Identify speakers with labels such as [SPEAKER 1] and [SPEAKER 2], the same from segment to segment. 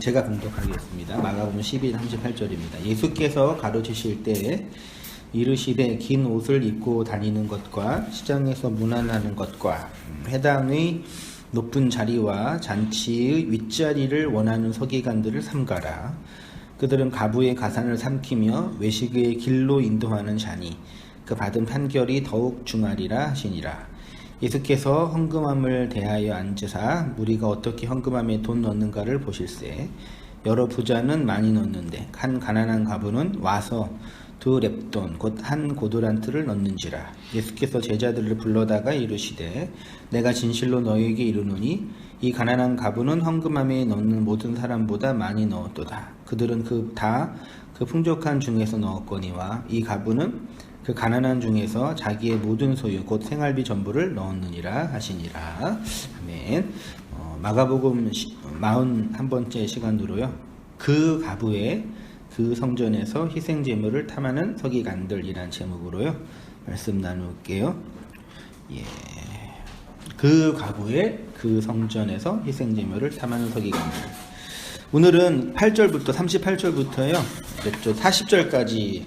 [SPEAKER 1] 제가 공독하겠습니다. 마가복음 12장 38절입니다. 예수께서 가르치실 때에 이르시되 긴 옷을 입고 다니는 것과 시장에서 문안하는 것과 회당의 높은 자리와 잔치의 윗자리를 원하는 서기관들을 삼가라. 그들은 가부의 가산을 삼키며 외식의 길로 인도하는 자니 그 받은 판결이 더욱 중하리라 하시니라. 예수께서 헌금함을 대하여 앉으사 무리가 어떻게 헌금함에 돈 넣는가를 보실세. 여러 부자는 많이 넣는데 한 가난한 가부는 와서 2렙돈 곧 한 고드란트를 넣는지라. 예수께서 제자들을 불러다가 이르시되 내가 진실로 너희에게 이르노니 이 가난한 가부는 헌금함에 넣는 모든 사람보다 많이 넣었도다. 그들은 다 그 풍족한 중에서 넣었거니와 이 가부는 그 가난한 중에서 자기의 모든 소유 곧 생활비 전부를 넣었느니라 하시니라. 아멘. 마가복음 41번째 시간으로요. 그 가부의 그 성전에서 희생제물을 탐하는 서기관들이란 제목으로요. 말씀 나눌게요. 예. 그 가부의 그 성전에서 희생제물을 탐하는 서기관들. 오늘은 8절부터 38절부터요. 40절까지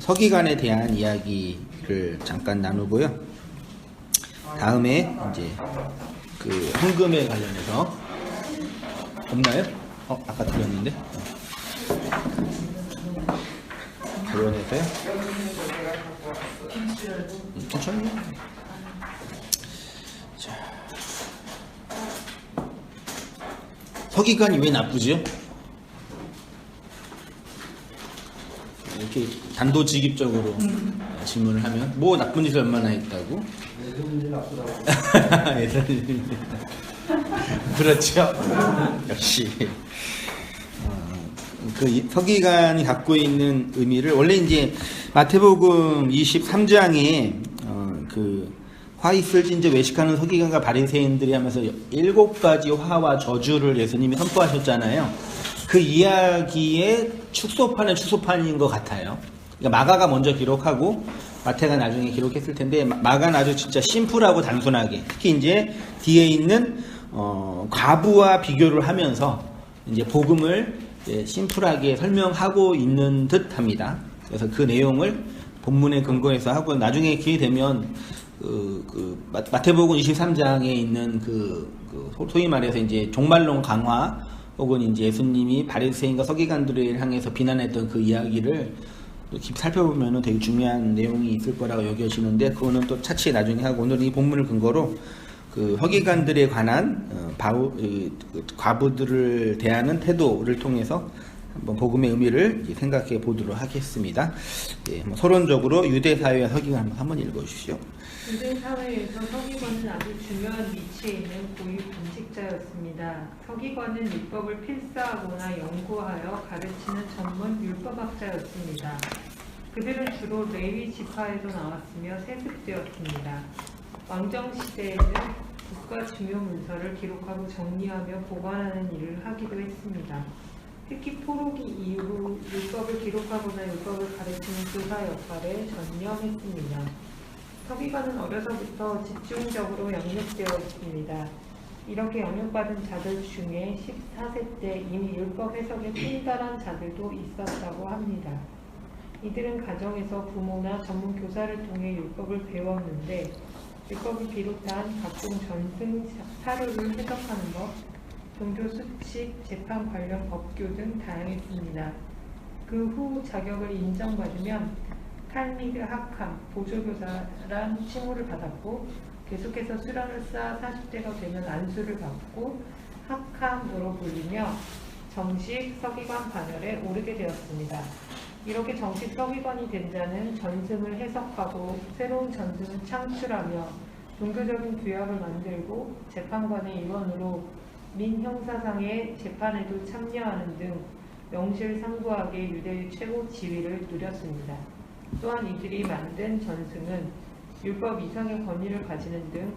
[SPEAKER 1] 서기관에 대한 이야기를 잠깐 나누고요. 다음에 이제 그 헌금에 관련해서 없나요? 아까 드렸는데. 관련해서요. 천천히. 자, 서기관이 왜 나쁘지요? 이렇게 단도직입적으로 질문을 하면 뭐 나쁜 짓을 얼마나 했다고?
[SPEAKER 2] 예수님이 나쁘다고.
[SPEAKER 1] 그렇죠. 역시 그 서기관이 갖고 있는 의미를 원래 이제 마태복음 23장에 그 화 있을 진저 외식하는 서기관과 바리새인들이 하면서 7가지 화와 저주를 예수님이 선포하셨잖아요. 그 이야기의 축소판인 것 같아요. 그러니까 마가가 먼저 기록하고 마태가 나중에 기록했을 텐데 마가는 아주 진짜 심플하고 단순하게 특히 이제 뒤에 있는 과부와 비교를 하면서 이제 복음을 이제 심플하게 설명하고 있는 듯합니다. 그래서 그 내용을 본문에 근거해서 하고 나중에 기회 되면 마태복음 23장에 있는 소위 말해서 이제 종말론 강화 혹은 이제 예수님이 바리새인과 서기관들을 향해서 비난했던 그 이야기를 또 깊이 살펴보면 되게 중요한 내용이 있을 거라고 여겨지는데 그거는 또 차치 나중에 하고 오늘 이 본문을 근거로 그 서기관들에 관한 과부들을 대하는 태도를 통해서 한번 복음의 의미를 생각해 보도록 하겠습니다. 예, 서론적으로 유대 사회와 서기관 한번 읽어주시죠.
[SPEAKER 3] 유대 사회에서 서기관은 아주 중요한 위치에 있는 고위 공직자였습니다. 서기관은 율법을 필사하거나 연구하여 가르치는 전문 율법학자였습니다. 그들은 주로 레위 지파에서 나왔으며 세습되었습니다. 왕정 시대에는 국가 중요 문서를 기록하고 정리하며 보관하는 일을 하기도 했습니다. 특히 포로기 이후 율법을 기록하거나 율법을 가르치는 교사 역할에 전념했습니다. 서기관은 어려서부터 집중적으로 영육되어 있습니다. 이렇게 영육받은 자들 중에 14세 때 이미 율법 해석에 풍달한 자들도 있었다고 합니다. 이들은 가정에서 부모나 전문 교사를 통해 율법을 배웠는데 율법을 비롯한 각종 전승 사료를 해석하는 것, 종교 수칙, 재판 관련 법규 등 다양했습니다. 그 후 자격을 인정받으면 탈미드 학함, 보조교사란 칭호를 받았고 계속해서 수련을 쌓아 40대가 되면 안수를 받고 학함으로 불리며 정식 서기관 반열에 오르게 되었습니다. 이렇게 정식 서기관이 된 자는 전승을 해석하고 새로운 전승을 창출하며 종교적인 규약을 만들고 재판관의 일원으로 민형사상의 재판에도 참여하는 등 명실상부하게 유대의 최고 지위를 누렸습니다. 또한 이들이 만든 전승은 율법 이상의 권위를 가지는 등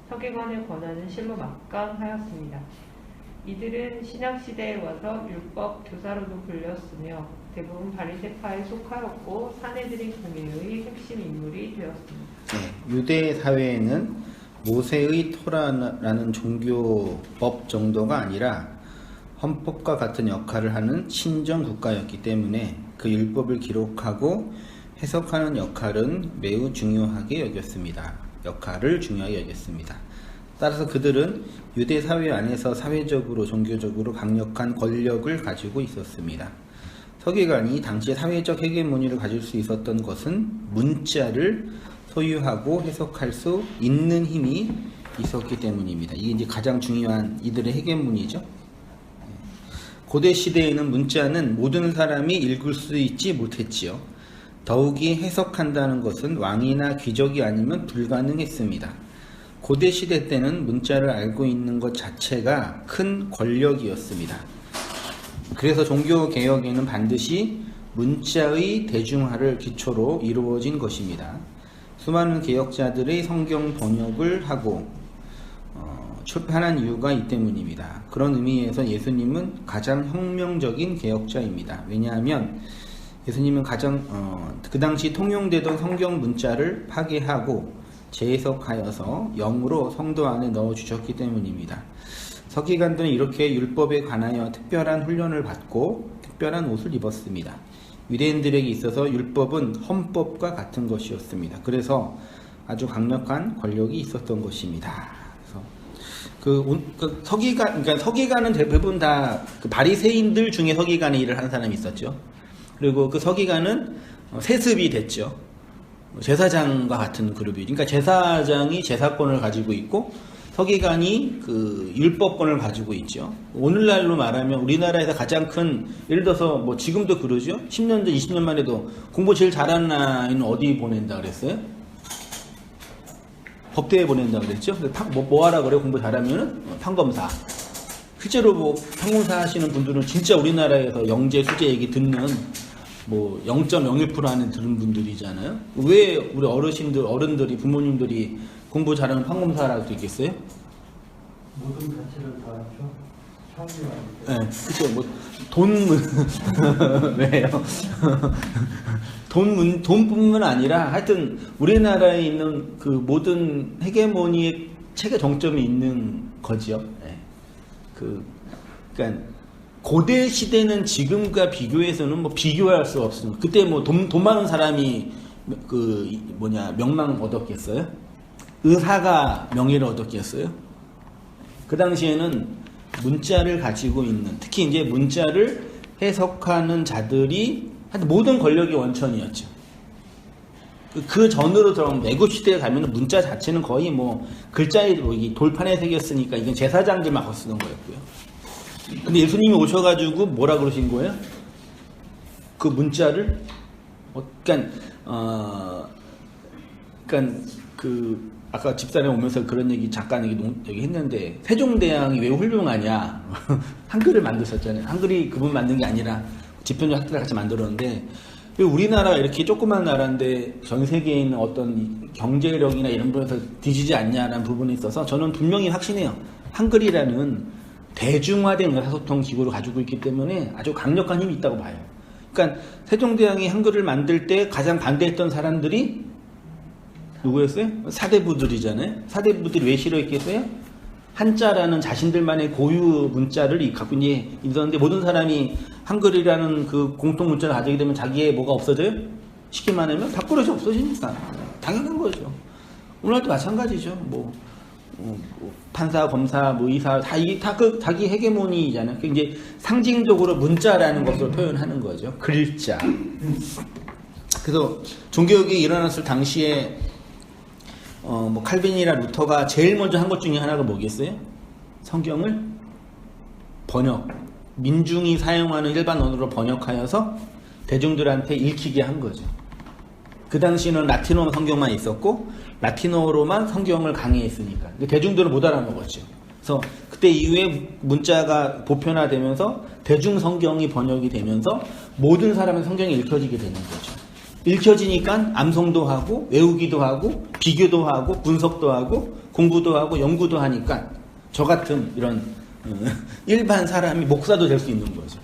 [SPEAKER 3] 서기관의 권한은 실로 막강하였습니다. 이들은 신약시대에 와서 율법 교사로도 불렸으며 대부분 바리새파에 속하였고 사내들인 공회의 핵심 인물이 되었습니다.
[SPEAKER 1] 네, 유대 사회에는 모세의 토라라는 종교법 정도가 아니라 헌법과 같은 역할을 하는 신정 국가였기 때문에 그 율법을 기록하고 해석하는 역할은 매우 중요하게 여겼습니다. 따라서 그들은 유대 사회 안에서 사회적으로 종교적으로 강력한 권력을 가지고 있었습니다. 서기관이 당시 사회적 헤게모니를 가질 수 있었던 것은 문자를 소유하고 해석할 수 있는 힘이 있었기 때문입니다. 이게 이제 가장 중요한 이들의 헤게모니죠. 고대 시대에는 문자는 모든 사람이 읽을 수 있지 못했지요. 더욱이 해석한다는 것은 왕이나 귀족이 아니면 불가능했습니다. 고대 시대 때는 문자를 알고 있는 것 자체가 큰 권력이었습니다. 그래서 종교개혁에는 반드시 문자의 대중화를 기초로 이루어진 것입니다. 수많은 개혁자들의 성경 번역을 하고 출판한 이유가 이 때문입니다. 그런 의미에서 예수님은 가장 혁명적인 개혁자입니다. 왜냐하면 예수님은 그 당시 통용되던 성경 문자를 파괴하고 재해석하여서 영으로 성도 안에 넣어주셨기 때문입니다. 서기관들은 이렇게 율법에 관하여 특별한 훈련을 받고 특별한 옷을 입었습니다. 유대인들에게 있어서 율법은 헌법과 같은 것이었습니다. 그래서 아주 강력한 권력이 있었던 것입니다. 그래서 서기관은 대부분 다 그 바리새인들 중에 서기관의 일을 하는 사람이 있었죠. 그리고 그 서기관은 세습이 됐죠. 제사장과 같은 그룹이. 그러니까 제사장이 제사권을 가지고 있고 서기관이 그 율법권을 가지고 있죠. 오늘날로 말하면 우리나라에서 가장 큰, 예를 들어서 뭐 지금도 그러죠. 10년 전, 20년만 해도 공부 제일 잘하는 아이는 어디 보낸다 그랬어요? 법대에 보낸다 그랬죠. 뭐 하라 그래요? 공부 잘하면은 판검사. 실제로 뭐 판검사 하시는 분들은 진짜 우리나라에서 영재 수재 얘기 듣는 뭐 0.01% 안에 들은 분들이잖아요. 왜 우리 어른들이, 부모님들이 공부 잘하는 판검사라고 있겠어요?
[SPEAKER 2] 모든 가치를 다 합쳐
[SPEAKER 1] 네, 그렇죠. 뭐 왜요? 돈뿐만 아니라 하여튼 우리나라에 있는 그 모든 헤게모니의 체계 정점이 있는 거지요. 네. 그러니까 고대 시대는 지금과 비교해서는 뭐 비교할 수 없습니다. 그때 뭐 돈 많은 사람이 명망 얻었겠어요? 의사가 명예를 얻었겠어요? 그 당시에는 문자를 가지고 있는, 특히 이제 문자를 해석하는 자들이 하여튼 모든 권력의 원천이었죠. 그 전으로 들어가면 애굽 시대에 가면 문자 자체는 거의 뭐 글자에 돌판에 새겼으니까 이건 제사장들만 거 쓰는 거였고요. 근데 예수님이 오셔가지고 뭐라 그러신 거예요? 그 문자를 아까 집사람 오면서 그런 얘기 잠깐 얘기 했는데 세종대왕이 왜 훌륭하냐? 한글을 만드셨잖아요. 한글이 그분 만든 게 아니라 지편적 학자가 같이 만들었는데 왜 우리나라가 이렇게 조그만 나라인데 전 세계에 있는 어떤 경제력이나 이런 부분에서 뒤지지 않냐라는 부분에 있어서 저는 분명히 확신해요. 한글이라는 대중화된 의사소통 기구를 가지고 있기 때문에 아주 강력한 힘이 있다고 봐요. 그러니까 세종대왕이 한글을 만들 때 가장 반대했던 사람들이 누구였어요? 사대부들이잖아요. 사대부들이 왜 싫어했겠어요? 한자라는 자신들만의 고유 문자를 갖고 있었는데 모든 사람이 한글이라는 그 공통 문자를 가지게 되면 자기의 뭐가 없어져요? 쉽게 말하면 밥그릇이 없어지니까 당연한 거죠. 오늘도 마찬가지죠. 판사, 검사, 의사 다 자기 헤게모니잖아요. 이제 상징적으로 문자라는 것으로 표현하는 거죠. 글자. 그래서 종교개혁이 일어났을 당시에 칼빈이나 루터가 제일 먼저 한 것 중에 하나가 뭐겠어요? 성경을 민중이 사용하는 일반 언어로 번역하여서 대중들한테 읽히게 한 거죠. 그 당시에는 라틴어 성경만 있었고 라틴어로만 성경을 강의했으니까 대중들은 못 알아먹었죠. 그래서 그때 이후에 문자가 보편화되면서 대중 성경이 번역이 되면서 모든 사람의 성경이 읽혀지게 되는 거죠. 읽혀지니까 암송도 하고 외우기도 하고 비교도 하고 분석도 하고 공부도 하고 연구도 하니까 저 같은 이런 일반 사람이 목사도 될 수 있는 거죠.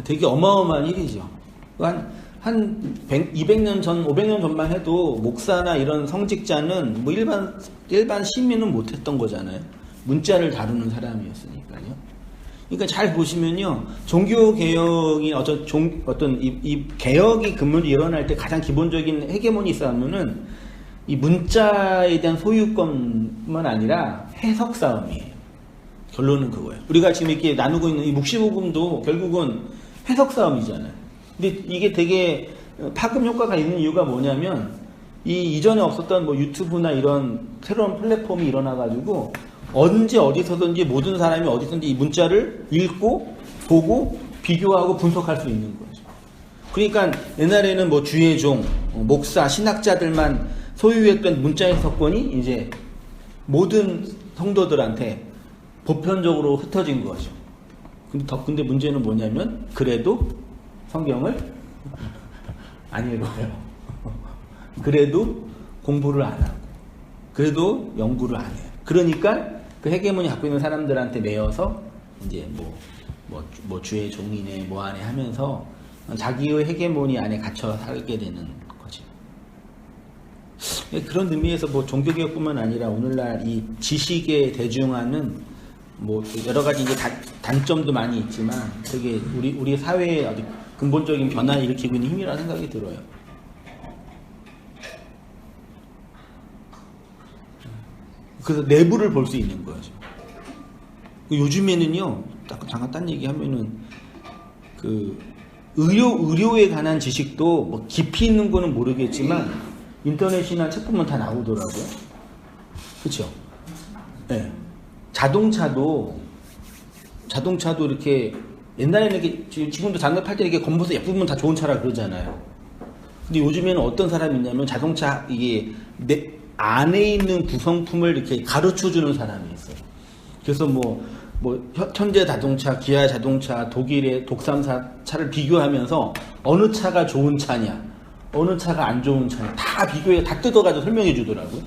[SPEAKER 1] 되게 어마어마한 일이죠. 한 200년 전, 500년 전만 해도 목사나 이런 성직자는 뭐 일반 시민은 못했던 거잖아요. 문자를 다루는 사람이었으니까요. 그러니까 잘 보시면요, 종교 개혁이 어떤 이 개혁이 근본이 일어날 때 가장 기본적인 헤게모니 싸움은 이 문자에 대한 소유권뿐만 아니라 해석 싸움이에요. 결론은 그거예요. 우리가 지금 이렇게 나누고 있는 이 묵시복음도 결국은 해석 싸움이잖아요. 근데 이게 되게 파급 효과가 있는 이유가 뭐냐면 이 이전에 없었던 뭐 유튜브나 이런 새로운 플랫폼이 일어나가지고 언제 어디서든지 모든 사람이 어디서든지 이 문자를 읽고 보고 비교하고 분석할 수 있는 거죠. 그러니까 옛날에는 뭐 주의 종, 목사, 신학자들만 소유했던 문자 해석권이 이제 모든 성도들한테 보편적으로 흩어진 거죠. 근데 문제는 뭐냐면 그래도 성경을 안 읽어요. 그래도 공부를 안 하고, 그래도 연구를 안 해요. 그러니까 그 헤게모니 갖고 있는 사람들한테 매여서 이제 뭐 주의 종이네 뭐 하네 하면서 자기의 헤게모니 안에 갇혀 살게 되는 거죠. 그런 의미에서 뭐 종교개혁뿐만 아니라 오늘날 이 지식의 대중화는 뭐 여러 가지 이제 단점도 많이 있지만 되게 우리 사회에 아주 근본적인 변화를 일으키고 있는 힘이라는 생각이 들어요. 그래서 내부를 볼 수 있는 거죠. 요즘에는요, 잠깐 딴 얘기 하면은 그 의료에 관한 지식도 뭐 깊이 있는 거는 모르겠지만 인터넷이나 책 보면 다 나오더라고요. 그렇죠? 네. 자동차도 이렇게 옛날에는 이렇게 지금도 자동차 팔 때 이렇게 겉모습 예쁘면 다 좋은 차라 그러잖아요. 근데 요즘에는 어떤 사람이 있냐면 자동차 이게 내 안에 있는 구성품을 이렇게 가르쳐 주는 사람이 있어요. 그래서 뭐 현대 자동차, 기아 자동차, 독일의 독삼사 차를 비교하면서 어느 차가 좋은 차냐, 어느 차가 안 좋은 차냐 다 비교해 다 뜯어가지고 설명해 주더라고요.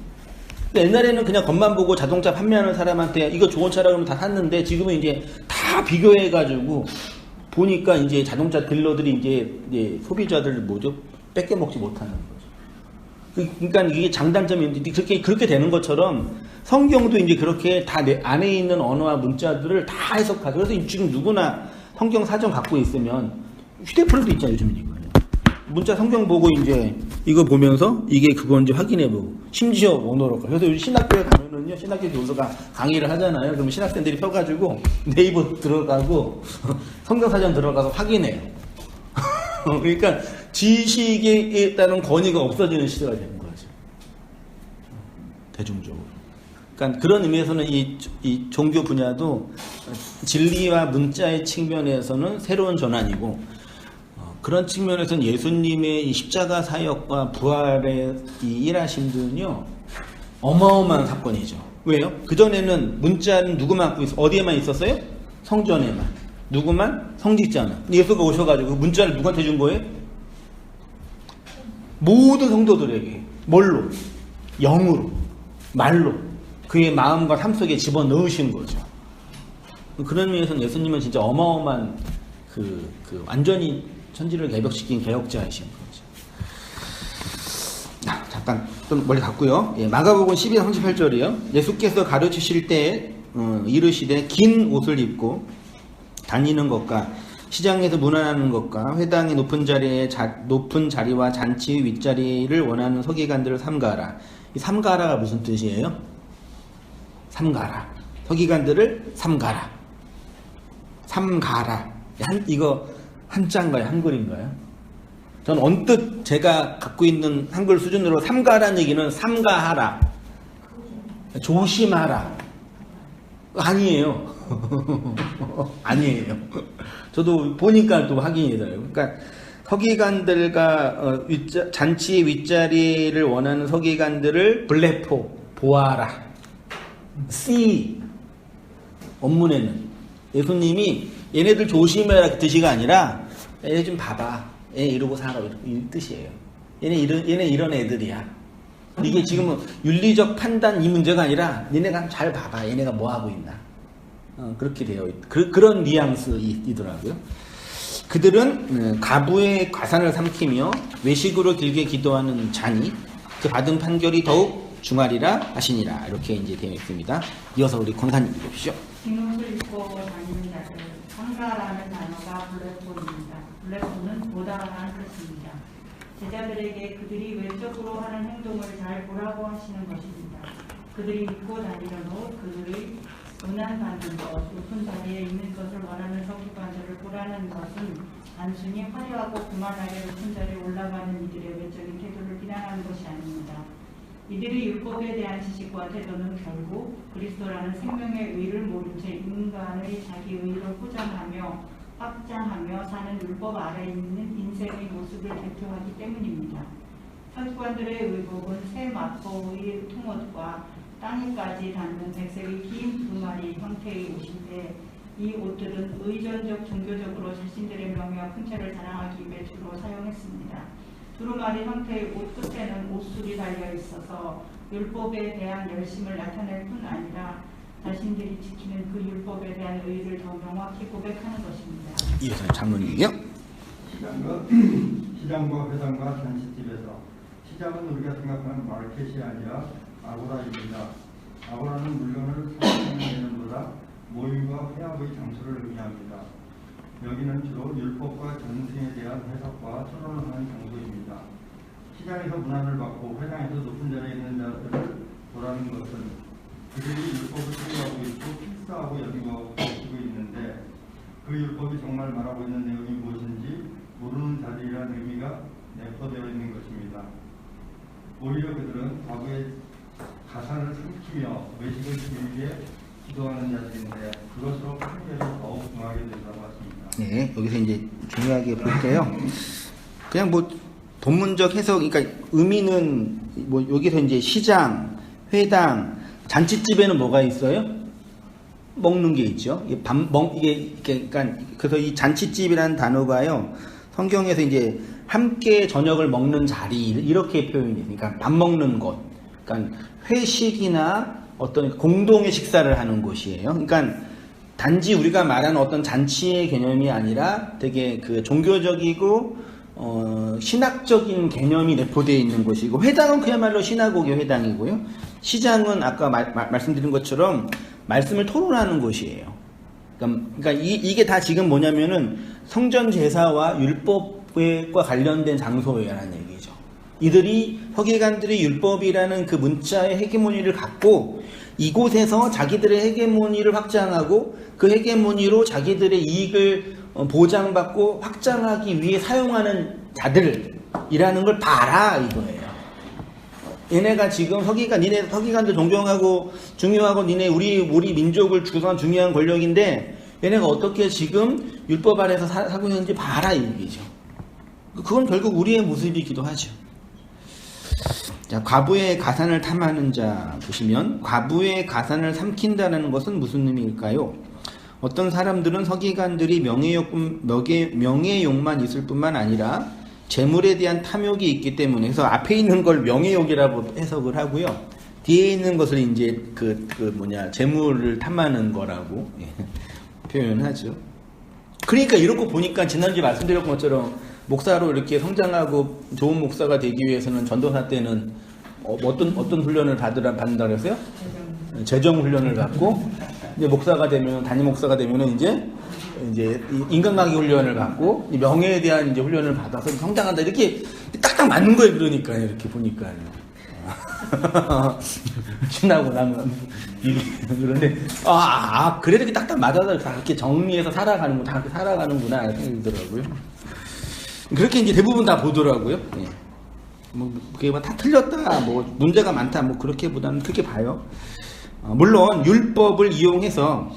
[SPEAKER 1] 옛날에는 그냥 겉만 보고 자동차 판매하는 사람한테 이거 좋은 차라 그러면 다 샀는데 지금은 이제 다 비교해가지고 보니까 이제 자동차 딜러들이 이제 소비자들을 뺏겨 먹지 못하는 거죠. 그러니까 이게 장단점이 있는데 그렇게 되는 것처럼 성경도 이제 그렇게 다 내 안에 있는 언어와 문자들을 다 해석하죠. 그래서 지금 누구나 성경 사전 갖고 있으면 휴대폰도 있잖아요, 요즘은 이거. 문자 성경 보고 이제 이거 보면서 이게 그건지 확인해보고 심지어 원어로 그래서 요즘 신학교에 가면은요 신학교 교수가 강의를 하잖아요. 그러면 신학생들이 펴가지고 네이버 들어가고 성경 사전 들어가서 확인해요. 그러니까 지식에 따른 권위가 없어지는 시대가 되는 거죠. 대중적으로. 그러니까 그런 의미에서는 이 종교 분야도 진리와 문자의 측면에서는 새로운 전환이고 그런 측면에서는 예수님의 이 십자가 사역과 부활의 이 일하심들은요 어마어마한 사건이죠. 왜요? 그전에는 문자는 누구만 갖고 어디에만 있었어요? 성전에만. 누구만? 성직자만. 예수가 오셔가지고 문자를 누구한테 준 거예요? 모든 성도들에게. 뭘로? 영으로. 말로. 그의 마음과 삶 속에 집어넣으신 거죠. 그런 의미에서는 예수님은 진짜 어마어마한 완전히 천지를 개벽시킨 개혁자이신 거죠. 잠깐 좀 멀리 갔고요. 마가복음 12장 38절이요. 예수께서 가르치실 때 이르시되 긴 옷을 입고 다니는 것과 시장에서 문안하는 것과 회당의 높은 자리와 잔치 윗자리를 원하는 서기관들을 삼가라. 이 삼가라가 무슨 뜻이에요? 삼가라. 서기관들을 삼가라. 삼가라. 이거 한자인가요? 한글인가요? 전 언뜻 제가 갖고 있는 한글 수준으로 삼가라는 얘기는 삼가하라. 조심하라. 아니에요. 아니에요. 저도 보니까 또 확인이 돼요. 그러니까 서기관들과 잔치 윗자리를 원하는 서기관들을 블레포, 보아라. see. 원문에는 예수님이 얘네들 조심해라 그 뜻이가 아니라 얘네 좀 봐봐. 얘네 이러고 살아. 이 뜻이에요. 얘네 이런 애들이야. 이게 지금 윤리적 판단 이 문제가 아니라 얘네가 잘 봐봐. 얘네가 뭐 하고 있나. 그렇게 되어 그런 뉘앙스이더라고요. 그들은 가부의 가산을 삼키며 외식으로 길게 기도하는 자니 그 받은 판결이 더욱 중하리라 하시니라. 이렇게 이제 되어 있습니다. 이어서 우리 권사님 읽으십시오.
[SPEAKER 4] 긴 옷을 입고 다니는 자들, 상사라는 단어가 블레폰입니다. 블레폰은 보다라는 뜻입니다. 제자들에게 그들이 외적으로 하는 행동을 잘 보라고 하시는 것입니다. 그들이 입고 다니는 옷, 그들의 문안받는 것, 높은 자리에 있는 것을 원하는 서기관들을 보라는 것은 단순히 화려하고 그만하게 높은 자리에 올라가는 이들의 외적인 태도를 비난하는 것이 아닙니다. 이들의 율법에 대한 지식과 태도는 결국 그리스도라는 생명의 의를 모른 채 인간의 자기 의를 포장하며 확장하며 사는 율법 아래에 있는 인생의 모습을 대표하기 때문입니다. 서기관들의 의복은 새 마포의 통옷과 땅에까지 닿는 백색의 긴 두 마리 형태의 옷인데 이 옷들은 의존적 종교적으로 자신들의 명예와 풍채를 자랑하기 위해 주로 사용했습니다. 두루마리 형태의 옷 끝에는 옷술이 달려 있어서 율법에 대한 열심을 나타낼 뿐 아니라 자신들이 지키는 그 율법에 대한 의의를 더 명확히 고백하는 것입니다.
[SPEAKER 1] 이어서 장로님이요.
[SPEAKER 2] 시장과 회당과 잔치집에서 시장은 우리가 생각하는 마켓이 아니라 아고라입니다. 아고라는 물건을 사는 데는보다 모임과 회합의 장소를 의미합니다. 여기는 주로 율법과 전승에 대한 해석과 토론을 하는 장소입니다. 시장에서 문안을 받고 회당에서 높은 자리에 있는 자들을 보라는 것은 그들이 율법을 소유하고 있고 필사하고 여기고 있는데 그 율법이 정말 말하고 있는 내용이 무엇인지 모르는 자들이라는 의미가 내포되어 있는 것입니다. 오히려 그들은 과거의 가산을 삼키며 외식을 길게 기도하는 자들인데 그것으로 판결이 더욱 중하게 된다고 하십니다.
[SPEAKER 1] 네, 여기서 이제 중요하게 볼게요. 그냥 뭐 본문적 해석, 그러니까 의미는 뭐 여기서 이제 시장, 회당, 잔치집에는 뭐가 있어요? 먹는 게 있죠. 이게 그러니까 그래서 이 잔치집이라는 단어가요. 성경에서 이제 함께 저녁을 먹는 자리 이렇게 표현이 돼요. 그러니까 밥 먹는 곳. 그러니까 회식이나 어떤 공동의 식사를 하는 곳이에요. 그러니까 단지 우리가 말하는 어떤 잔치의 개념이 아니라 되게 그 종교적이고 신학적인 개념이 내포되어 있는 곳이고, 회당은 그야말로 신화국의 회당이고요. 시장은 아까 말씀드린 것처럼 말씀을 토론하는 곳이에요. 그러니까 이게 다 지금 뭐냐면은 성전 제사와 율법과 관련된 장소라는 얘기죠. 이들이 서기관들이 율법이라는 그 문자의 헤게모니를 갖고 이곳에서 자기들의 헤게모니를 확장하고 그 헤게모니로 자기들의 이익을 보장받고 확장하기 위해 사용하는 자들이라는 걸 봐라 이거예요. 얘네가 지금 니네 서기관들 존경하고 중요하고 니네 우리 민족을 주선 중요한 권력인데 얘네가 어떻게 지금 율법 아래에서 살고 있는지 봐라 이 얘기죠. 그건 결국 우리의 모습이기도 하죠. 자, 과부의 가산을 탐하는 자 보시면 과부의 가산을 삼킨다는 것은 무슨 의미일까요? 어떤 사람들은 서기관들이 명예욕만 있을 뿐만 아니라 재물에 대한 탐욕이 있기 때문에, 그래서 앞에 있는 걸 명예욕이라고 해석을 하고요. 뒤에 있는 것을 이제 재물을 탐하는 거라고 표현하죠. 그러니까 이렇게 보니까 지난주에 말씀드렸던 것처럼 목사로 이렇게 성장하고 좋은 목사가 되기 위해서는 전도사 때는 어떤 훈련을 받는다 그랬어요? 재정 훈련을 받고, 이제 목사가 되면, 담임 목사가 되면은 이제 인간관계 훈련을 받고 명예에 대한 이제 훈련을 받아서 성장한다, 이렇게 딱딱 맞는 거예요. 그러니까 이렇게 보니까 신나고 나면 그런데 그래도 이렇게 딱딱 맞아서 이렇게 정리해서 살아가는구나, 그렇게 살아가는구나 생각이 들더라고요. 그렇게 이제 대부분 다 보더라고요. 그게 다 틀렸다, 문제가 많다, 그렇게보다는 그렇게 봐요. 물론 율법을 이용해서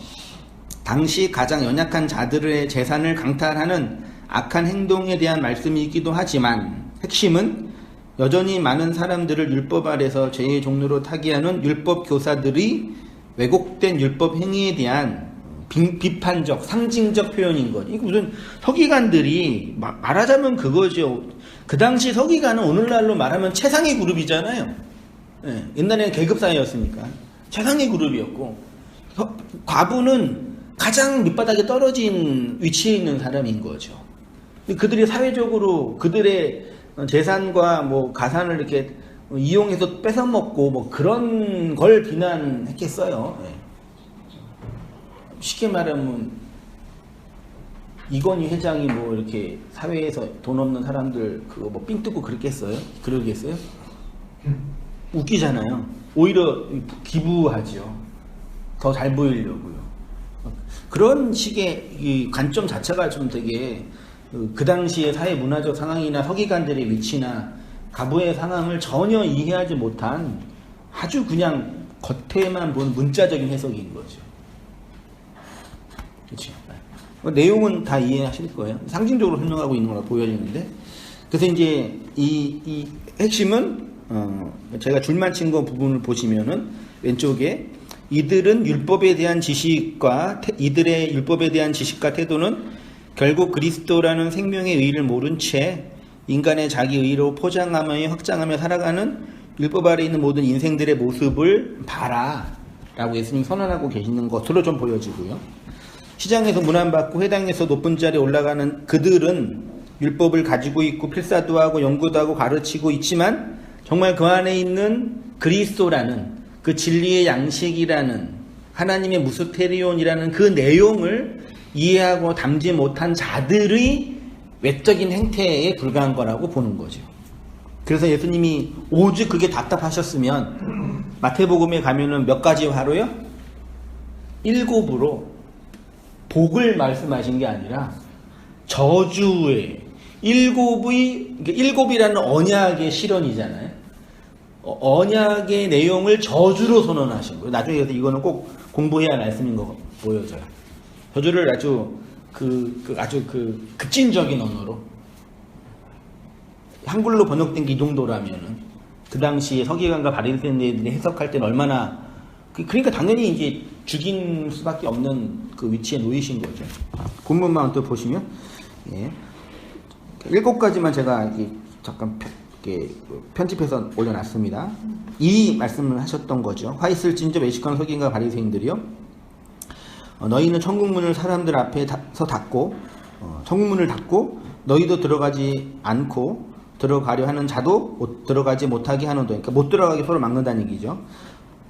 [SPEAKER 1] 당시 가장 연약한 자들의 재산을 강탈하는 악한 행동에 대한 말씀이기도 하지만 핵심은 여전히 많은 사람들을 율법 아래서 죄의 종로로 타기하는 율법 교사들이 왜곡된 율법 행위에 대한 비판적, 상징적 표현인 거죠. 이거 무슨 서기관들이 말하자면 그거죠. 그 당시 서기관은 오늘날로 말하면 최상위 그룹이잖아요. 옛날에는 계급 사회였으니까 최상위 그룹이었고, 과부는 가장 밑바닥에 떨어진 위치에 있는 사람인 거죠. 그들이 사회적으로 그들의 재산과 뭐 가산을 이렇게 이용해서 뺏어먹고 뭐 그런 걸 비난했겠어요. 예. 쉽게 말하면 이건희 회장이 뭐 이렇게 사회에서 돈 없는 사람들 그거 뭐 삥 뜯고 그랬겠어요? 그러겠어요? 웃기잖아요. 오히려 기부하죠. 더 잘 보이려고요. 그런 식의 이 관점 자체가 좀 되게 그 당시의 사회 문화적 상황이나 서기관들의 위치나 가부의 상황을 전혀 이해하지 못한 아주 그냥 겉에만 본 문자적인 해석인 거죠. 그렇죠. 내용은 다 이해하실 거예요. 상징적으로 설명하고 있는 거라 보여지는데, 그래서 이제 이 핵심은 제가 줄만 친 거 부분을 보시면은 왼쪽에 이들의 율법에 대한 지식과 태도는 결국 그리스도라는 생명의 의의를 모른 채 인간의 자기 의로 포장하며 확장하며 살아가는 율법 아래 있는 모든 인생들의 모습을 봐라 라고 예수님이 선언하고 계시는 것으로 좀 보여지고요. 시장에서 문안받고 회당에서 높은 자리에 올라가는 그들은 율법을 가지고 있고 필사도 하고 연구도 하고 가르치고 있지만 정말 그 안에 있는 그리스도라는 그 진리의 양식이라는 하나님의 무스테리온이라는 그 내용을 이해하고 담지 못한 자들의 외적인 행태에 불과한 거라고 보는 거죠. 그래서 예수님이 오직 그게 답답하셨으면 마태복음에 가면은 몇 가지 화로요? 7으로 복을 말씀하신 게 아니라 저주의 7이라는 언약의 실현이잖아요. 언약의 내용을 저주로 선언하신 거예요. 나중에 그래서 이거는 꼭 공부해야 할 말씀인 거 보여져요. 저주를 아주 아주 급진적인 언어로 한글로 번역된 게 이 정도라면은 그 당시에 서기관과 바리새인들이 해석할 때는 얼마나 그러니까 당연히 이제 죽인 수밖에 없는 그 위치에 놓이신 거죠. 본문만 또 보시면 7가지만 제가 이렇게 잠깐 편집해서 올려놨습니다. 이 말씀을 하셨던 거죠. 화 있을진저 외식하는 서기관과 바리새인들이요. 너희는 천국문을 사람들 앞에서 닫고 천국문을 닫고 너희도 들어가지 않고 들어가려 하는 자도 들어가지 못하게 하는도. 그러니까 못 들어가게 서로 막는다는 얘기죠.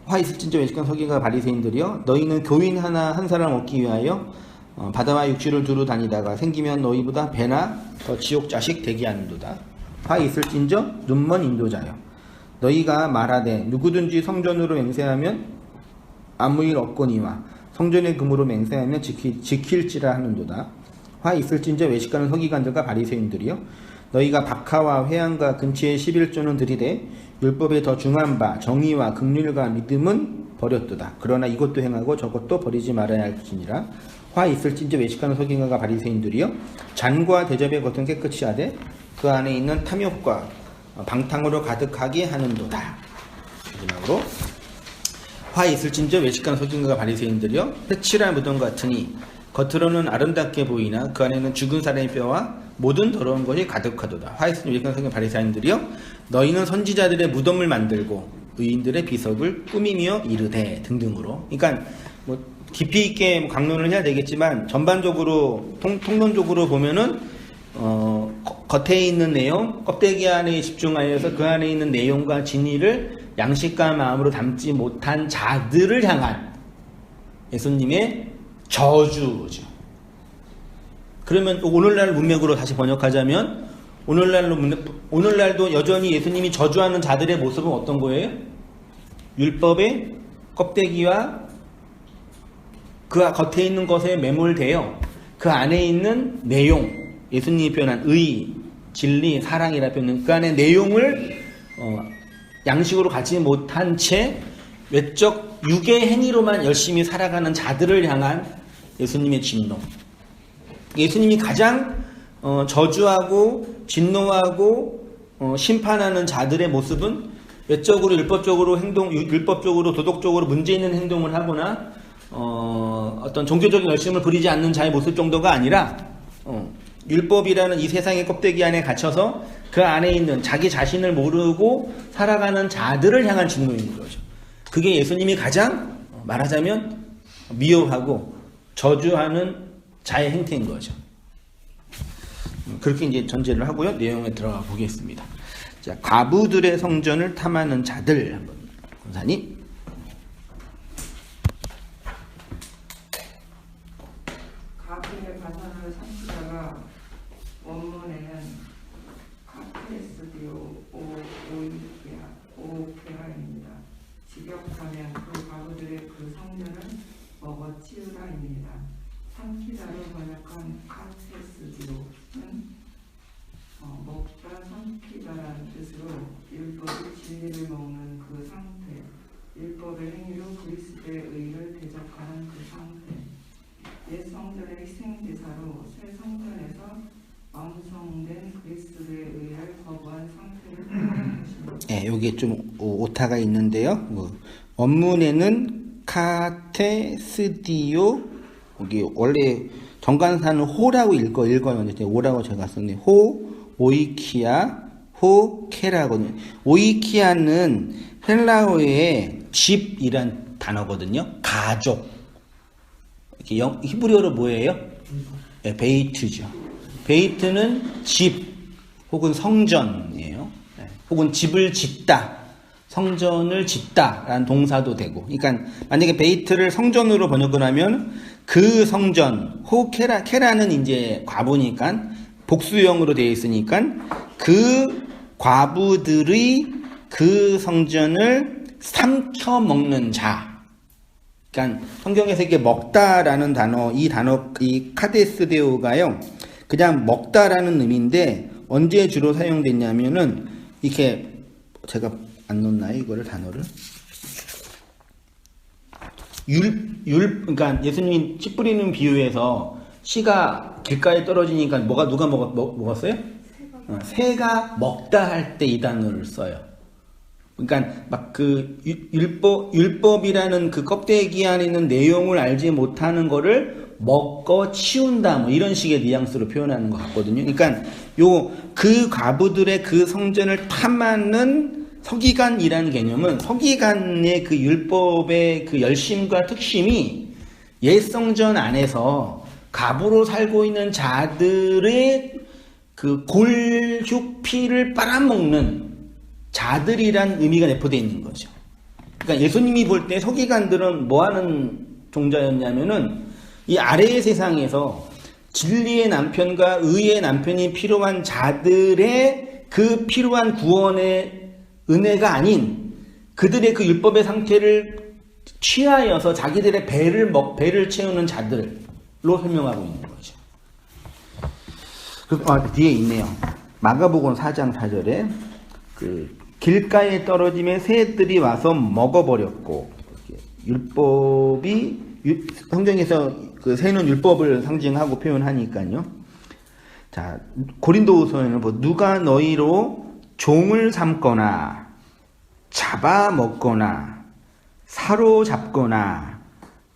[SPEAKER 1] 화 있을진저 외식하는 서기관과 바리새인들이요. 너희는 교인 한 사람 얻기 위하여 바다와 육지를 두루 다니다가 생기면 너희보다 배나 더 지옥 자식 되게 하는도다. 화 있을진저 눈먼 인도자여. 너희가 말하되 누구든지 성전으로 맹세하면 아무 일 없거니와 성전의 금으로 맹세하면 지킬지라 하는도다. 화 있을진저 외식하는 서기관들과 바리새인들이여. 너희가 박하와 회양과 근치의 11조는 들이되 율법에 더 중한 바 정의와 긍휼과 믿음은 버렸도다. 그러나 이것도 행하고 저것도 버리지 말아야 할지니라. 화 있을진저 외식하는 서기관과 바리새인들이여. 잔과 대접의 겉은 깨끗이 하되 그 안에 있는 탐욕과 방탕으로 가득하게 하는도다. 마지막으로 화 있을진저 외식하는 서기관과 바리새인들이여. 회칠한 무덤 같으니 겉으로는 아름답게 보이나 그 안에는 죽은 사람의 뼈와 모든 더러운 것이 가득하도다. 화 있을진저 외식하는 서기관과 바리새인들이여. 너희는 선지자들의 무덤을 만들고 의인들의 비석을 꾸미며 이르되 등등으로. 그러니까 뭐 깊이 있게 강론을 해야 되겠지만 전반적으로 통론적으로 보면은 겉에 있는 내용, 껍데기 안에 집중하여서 그 안에 있는 내용과 진리를 양식과 마음으로 담지 못한 자들을 향한 예수님의 저주죠. 그러면 오늘날 문맥으로 다시 번역하자면 오늘날도 여전히 예수님이 저주하는 자들의 모습은 어떤 거예요? 율법의 껍데기와 그 겉에 있는 것에 매몰되어 그 안에 있는 내용, 예수님이 표현한 의, 진리, 사랑이라 표현한 그 안에 내용을 양식으로 갖지 못한 채 외적 육의 행위로만 열심히 살아가는 자들을 향한 예수님의 진노. 예수님이 가장 저주하고 진노하고 심판하는 자들의 모습은 외적으로 율법적으로 도덕적으로 문제 있는 행동을 하거나 어떤 종교적인 열심을 부리지 않는 자의 모습 정도가 아니라 율법이라는 이 세상의 껍데기 안에 갇혀서 그 안에 있는 자기 자신을 모르고 살아가는 자들을 향한 진노인 거죠. 그게 예수님이 가장 말하자면 미워하고 저주하는 자의 행태인 거죠. 그렇게 이제 전제를 하고요. 내용에 들어가 보겠습니다. 자, 과부들의 성전을 탐하는 자들 한번 권사님.
[SPEAKER 5] 가부의 가산을 삼키다가 원문에는 카테스디오 오케라입니다. 직역하면 그 과부들의 그 성전을 먹어 치우라입니다. 삼키다로 번역한 카테스디오는 먹다 삼키다라는 뜻으로 율법의 진리를 먹는 그 상태, 율법의 행위로 그리스도의 의를 대적하는 그 상태, 옛 성전의 희생제사로 새 성전에서 완성된 그리스도의 의를 거부한 상태를 표현하는 것입니다.
[SPEAKER 1] 네, 여기에 좀 오타가 있는데요. 원문에는 카테스디오, 여기 원래 정관사는 호라고 읽어요. 오라고 제가 썼는데 호, 오이키아, 호케라거든요. 오이키아는 헬라어의 집이란 단어거든요. 가족. 이렇게 히브리어로 뭐예요? 네, 베이트죠. 베이트는 집 혹은 성전이에요. 네, 혹은 집을 짓다, 성전을 짓다라는 동사도 되고. 그러니까 만약에 베이트를 성전으로 번역을 하면 그 성전, 케라는 이제 과부니까 복수형으로 되어 있으니까 그 과부들의 그 성전을 삼켜 먹는 자. 그러니까 성경에서 이게 먹다라는 단어, 이 카데스데오가요, 그냥 먹다라는 의미인데 언제 주로 사용됐냐면은 이렇게 제가 안 넣었나요? 이거를 단어를 그러니까 예수님이 씨 뿌리는 비유에서 씨가 길가에 떨어지니까 누가 먹었어요? 새가 먹다 할 때 이 단어를 써요. 그러니까 막 그 율법이라는 그 껍데기 안에 있는 내용을 알지 못하는 거를 먹고 치운다, 뭐 이런 식의 뉘앙스로 표현하는 것 같거든요. 그러니까 그 과부들의 그 성전을 탐하는 서기관이라는 개념은 서기관의 그 율법의 그 열심과 특심이 옛 성전 안에서 과부로 살고 있는 자들의 그 골육피를 빨아먹는 자들이란 의미가 내포되어 있는 거죠. 그러니까 예수님이 볼 때 서기관들은 뭐 하는 종자였냐면은 이 아래의 세상에서 진리의 남편과 의의 남편이 필요한 자들의 그 필요한 구원의 은혜가 아닌 그들의 그 율법의 상태를 취하여서 자기들의 배를 채우는 자들로 설명하고 있는 거죠. 뒤에 있네요. 마가복음 4장 4절에 그 길가에 떨어짐에 새들이 와서 먹어버렸고, 성경에서 그 새는 율법을 상징하고 표현하니까요. 자, 고린도후서에는 누가 너희로 종을 삼거나 잡아먹거나 사로잡거나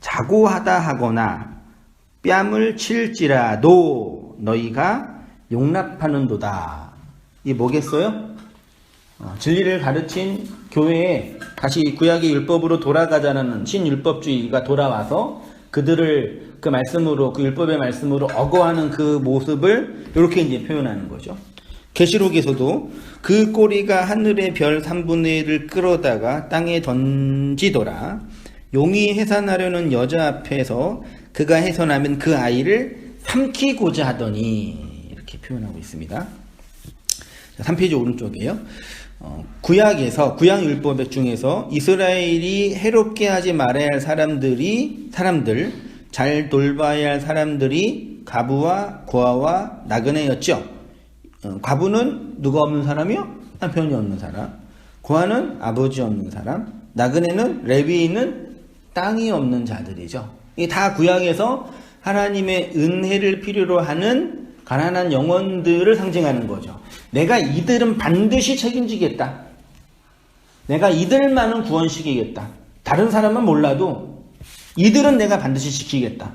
[SPEAKER 1] 자고하다 하거나 뺨을 칠지라도 너희가 용납하는도다. 이게 뭐겠어요? 진리를 가르친 교회에 다시 구약의 율법으로 돌아가자는 신율법주의가 돌아와서 그들을 그 말씀으로, 그 율법의 말씀으로 억어하는 그 모습을 이렇게 이제 표현하는 거죠. 계시록에서도 그 꼬리가 하늘의 별 3분의 1을 끌어다가 땅에 던지더라. 용이 해산하려는 여자 앞에서 그가 해산하면 그 아이를 삼키고자 하더니, 이렇게 표현하고 있습니다. 3페이지 오른쪽이에요. 구약에서, 구약율법 중에서 이스라엘이 해롭게 하지 말아야 할 사람들, 잘 돌봐야 할 사람들이 가부와 고아와 나그네였죠. 과부는 누가 없는 사람이요? 남편이 없는 사람. 고아는 아버지 없는 사람. 나그네는 레위인은 땅이 없는 자들이죠. 이게 다 구약에서 하나님의 은혜를 필요로 하는 가난한 영혼들을 상징하는 거죠. 내가 이들은 반드시 책임지겠다. 내가 이들만은 구원시키겠다. 다른 사람은 몰라도 이들은 내가 반드시 지키겠다.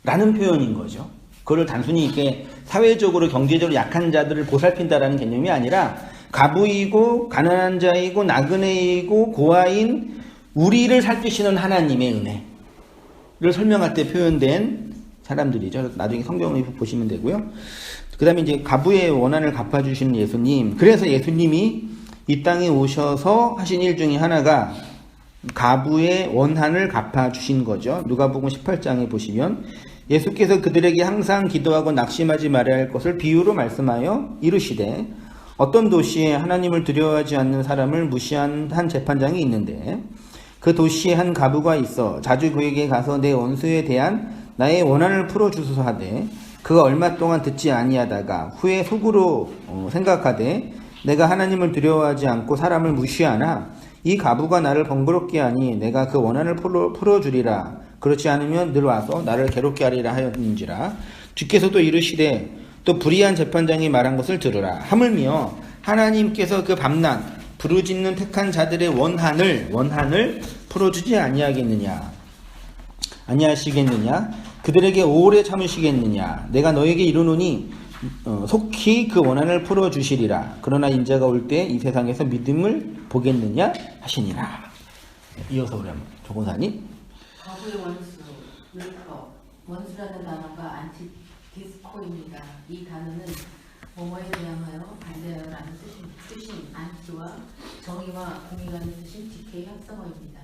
[SPEAKER 1] 라는 표현인 거죠. 그걸 단순히 이렇게 사회적으로 경제적으로 약한 자들을 보살핀다라는 개념이 아니라 가부이고 가난한 자이고 나그네이고 고아인 우리를 살피시는 하나님의 은혜를 설명할 때 표현된 사람들이죠. 나중에 성경을 보시면 되고요. 그 다음에 이제 가부의 원한을 갚아주시는 예수님. 그래서 예수님이 이 땅에 오셔서 하신 일 중에 하나가 가부의 원한을 갚아주신 거죠. 누가복음 18장에 보시면 예수께서 그들에게 항상 기도하고 낙심하지 말아야 할 것을 비유로 말씀하여 이르시되 어떤 도시에 하나님을 두려워하지 않는 사람을 무시한 한 재판장이 있는데 그 도시에 한 가부가 있어 자주 그에게 가서 내 원수에 대한 나의 원한을 풀어주소서 하되 그가 얼마 동안 듣지 아니하다가 후에 속으로 생각하되 내가 하나님을 두려워하지 않고 사람을 무시하나 이 가부가 나를 번거롭게 하니 내가 그 원한을 풀어주리라. 그렇지 않으면 늘 와서 나를 괴롭게 하리라 하였는지라. 주께서도 이르시되 또 불의한 재판장이 말한 것을 들으라. 하물며 하나님께서 그 밤낮 부르짖는 택한 자들의 원한을 풀어주지 아니하시겠느냐? 그들에게 오래 참으시겠느냐? 내가 너에게 이르노니 속히 그 원한을 풀어주시리라. 그러나 인자가 올 때 이 세상에서 믿음을 보겠느냐 하시니라. 이어서 우리 한번 조공사님.
[SPEAKER 6] 가부의 원수, 율법, 원수라는 단어가 안티디스코입니다. 이 단어는 뭐뭐에 대항하여 반대하여라는 뜻인 안티와 정의와 공의라는 뜻인 디케의 합성어입니다.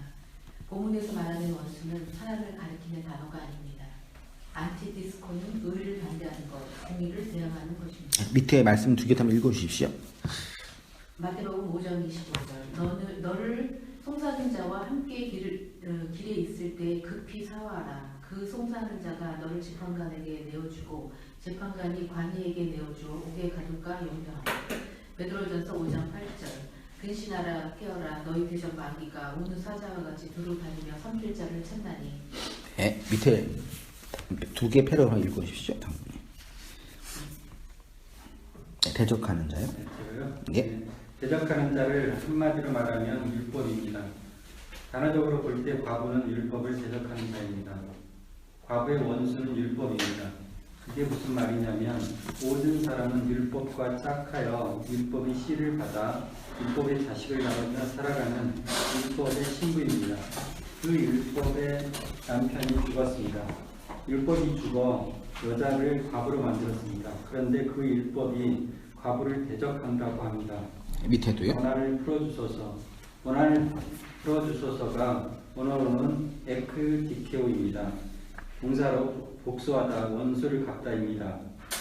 [SPEAKER 6] 본문에서 말하는 원수는 하나님을 가리키는 단어가 아닙니다. 안티디스코는 의를 반대하는 것, 공의를 대항하는 것입니다.
[SPEAKER 1] 밑에 말씀 두 개 한번 읽어주십시오.
[SPEAKER 6] 마태복음 5장 25절 너를 송사하는 자와 함께 길에 있을 때 급히 사와라. 그 송사하는 자가 너를 재판관에게 내어주고 재판관이 관이에게 내어주어 옥에 가둘까 염려하라. 베드로전서 5장 8절 근신하라 깨어라 너희 대적 마귀가 오는 사자와 같이 두루 다니며 섬길 자를 찾나니.
[SPEAKER 1] 네, 밑에 두 개 패러를 읽어주십시오. 대적하는 자요?
[SPEAKER 2] 제가요?
[SPEAKER 1] 예.
[SPEAKER 2] 대적하는 자를 한마디로 말하면 율법입니다. 단어적으로 볼 때 과부는 율법을 대적하는 자입니다. 과부의 원수는 율법입니다. 그게 무슨 말이냐면 모든 사람은 율법과 짝하여 율법의 씨를 받아 율법의 자식을 낳으며 살아가는 율법의 신부입니다. 그 율법의 남편이 죽었습니다. 율법이 죽어 여자를 과부로 만들었습니다. 그런데 그 율법이 과부를 대적한다고 합니다.
[SPEAKER 1] 밑에도요?
[SPEAKER 2] 원한을 풀어주소서가 원어로는 에크디케오입니다. 동사로 복수하다, 원수를 갚다입니다.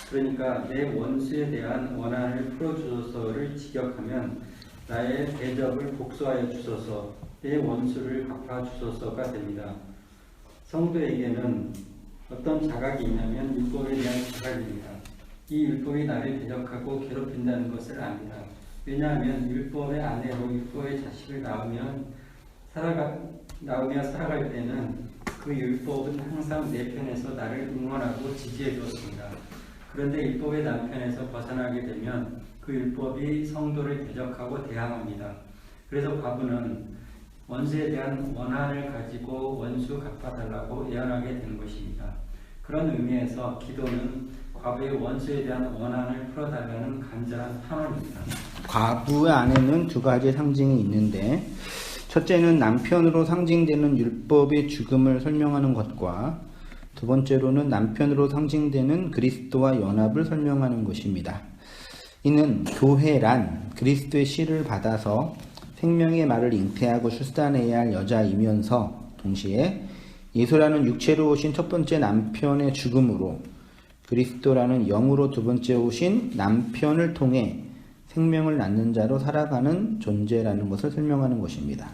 [SPEAKER 2] 그러니까 내 원수에 대한 원한을 풀어주소서를 직역하면 나의 대적을 복수하여 주소서, 내 원수를 갚아주소서가 됩니다. 성도에게는 어떤 자각이 있냐면 율법에 대한 자각입니다. 이 율법이 나를 대적하고 괴롭힌다는 것을 압니다. 왜냐하면 율법의 아내로 율법의 자식을 낳으며 살아갈 때는 그 율법은 항상 내 편에서 나를 응원하고 지지해 주었습니다. 그런데 율법의 남편에서 벗어나게 되면 그 율법이 성도를 대적하고 대항합니다. 그래서 과부는 원수에 대한 원한을 가지고 원수 갚아달라고 예언하게 되는 것입니다. 그런 의미에서 기도는 과부의 원수에 대한 원한을 풀어달라는 간절한 환원입니다.
[SPEAKER 1] 과부 안에는 두 가지 상징이 있는데 첫째는 남편으로 상징되는 율법의 죽음을 설명하는 것과 두 번째로는 남편으로 상징되는 그리스도와 연합을 설명하는 것입니다. 이는 교회란 그리스도의 씨를 받아서 생명의 말을 잉태하고 출산해야 할 여자이면서 동시에 예수라는 육체로 오신 첫 번째 남편의 죽음으로 그리스도라는 영으로 두 번째 오신 남편을 통해 생명을 낳는 자로 살아가는 존재라는 것을 설명하는 것입니다.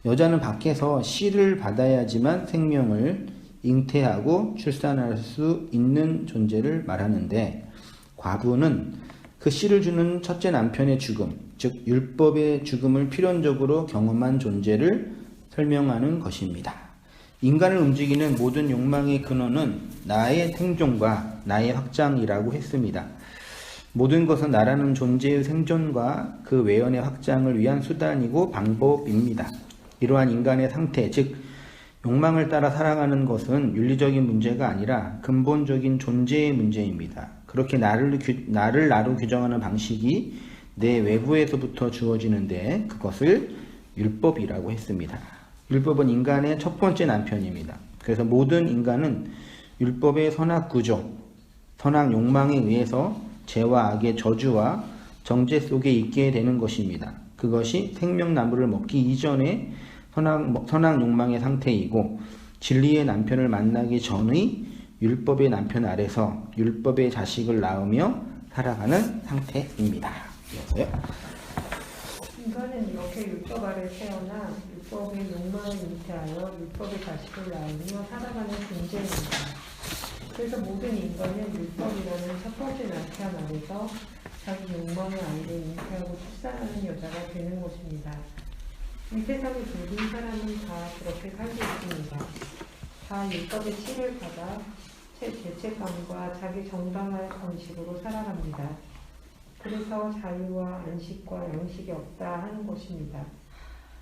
[SPEAKER 1] 여자는 밖에서 씨를 받아야지만 생명을 잉태하고 출산할 수 있는 존재를 말하는데 과부는 그 씨를 주는 첫째 남편의 죽음, 즉 율법의 죽음을 필연적으로 경험한 존재를 설명하는 것입니다. 인간을 움직이는 모든 욕망의 근원은 나의 생존과 나의 확장이라고 했습니다. 모든 것은 나라는 존재의 생존과 그 외연의 확장을 위한 수단이고 방법입니다. 이러한 인간의 상태, 즉 욕망을 따라 살아가는 것은 윤리적인 문제가 아니라 근본적인 존재의 문제입니다. 그렇게 나를 나로 규정하는 방식이 내 외부에서부터 주어지는데 그것을 율법이라고 했습니다. 율법은 인간의 첫 번째 남편입니다. 그래서 모든 인간은 율법의 선악 구조, 선악 욕망에 의해서 죄와 악의 저주와 정죄 속에 있게 되는 것입니다. 그것이 생명나무를 먹기 이전의 선악 욕망의 상태이고 진리의 남편을 만나기 전의 율법의 남편 아래서 율법의 자식을 낳으며 살아가는 상태입니다. 그래서요.
[SPEAKER 3] 인간은 이렇게 율법 아래 태어나 율법의 욕망을 잉태하여 율법의 자식을 낳으며 살아가는 존재입니다. 그래서 모든 인간은 율법이라는 첫 번째 남편 아래서 자기 욕망의 아이를 잉태하고 출산하는 여자가 되는 것입니다. 이 세상의 모든 사람은 다 그렇게 살고 있습니다. 다 율법의 치를 받아 죄책감과 자기 정당할 방식으로 살아갑니다. 그래서 자유와 안식과 양식이 없다 하는 것입니다.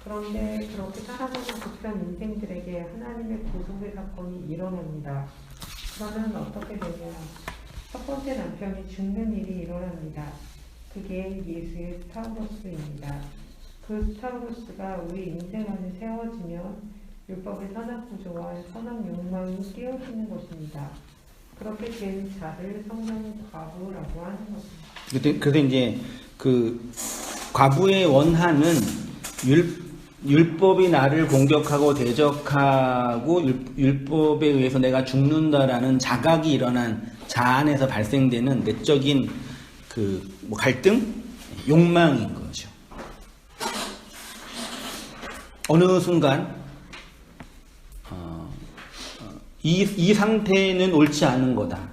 [SPEAKER 3] 그런데 그렇게 살아가는 극한 인생들에게 하나님의 구속의 사건이 일어납니다. 그러면 어떻게 되냐? 첫 번째 남편이 죽는 일이 일어납니다. 그게 예수의 스타우로스입니다. 그 스타우로스가 우리 인생 안에 세워지면 율법의 선악 구조와 선악 욕망이 깨어지는 것입니다. 그렇게 된 자를 성경은 과부라고 하는 것입니다.
[SPEAKER 1] 그래서 이제 그 과부의 원한은 율법이 나를 공격하고 대적하고 율법에 의해서 내가 죽는다라는 자각이 일어난 자 안에서 발생되는 내적인 그 뭐 갈등, 욕망인 거죠. 어느 순간 이 상태는 옳지 않은 거다.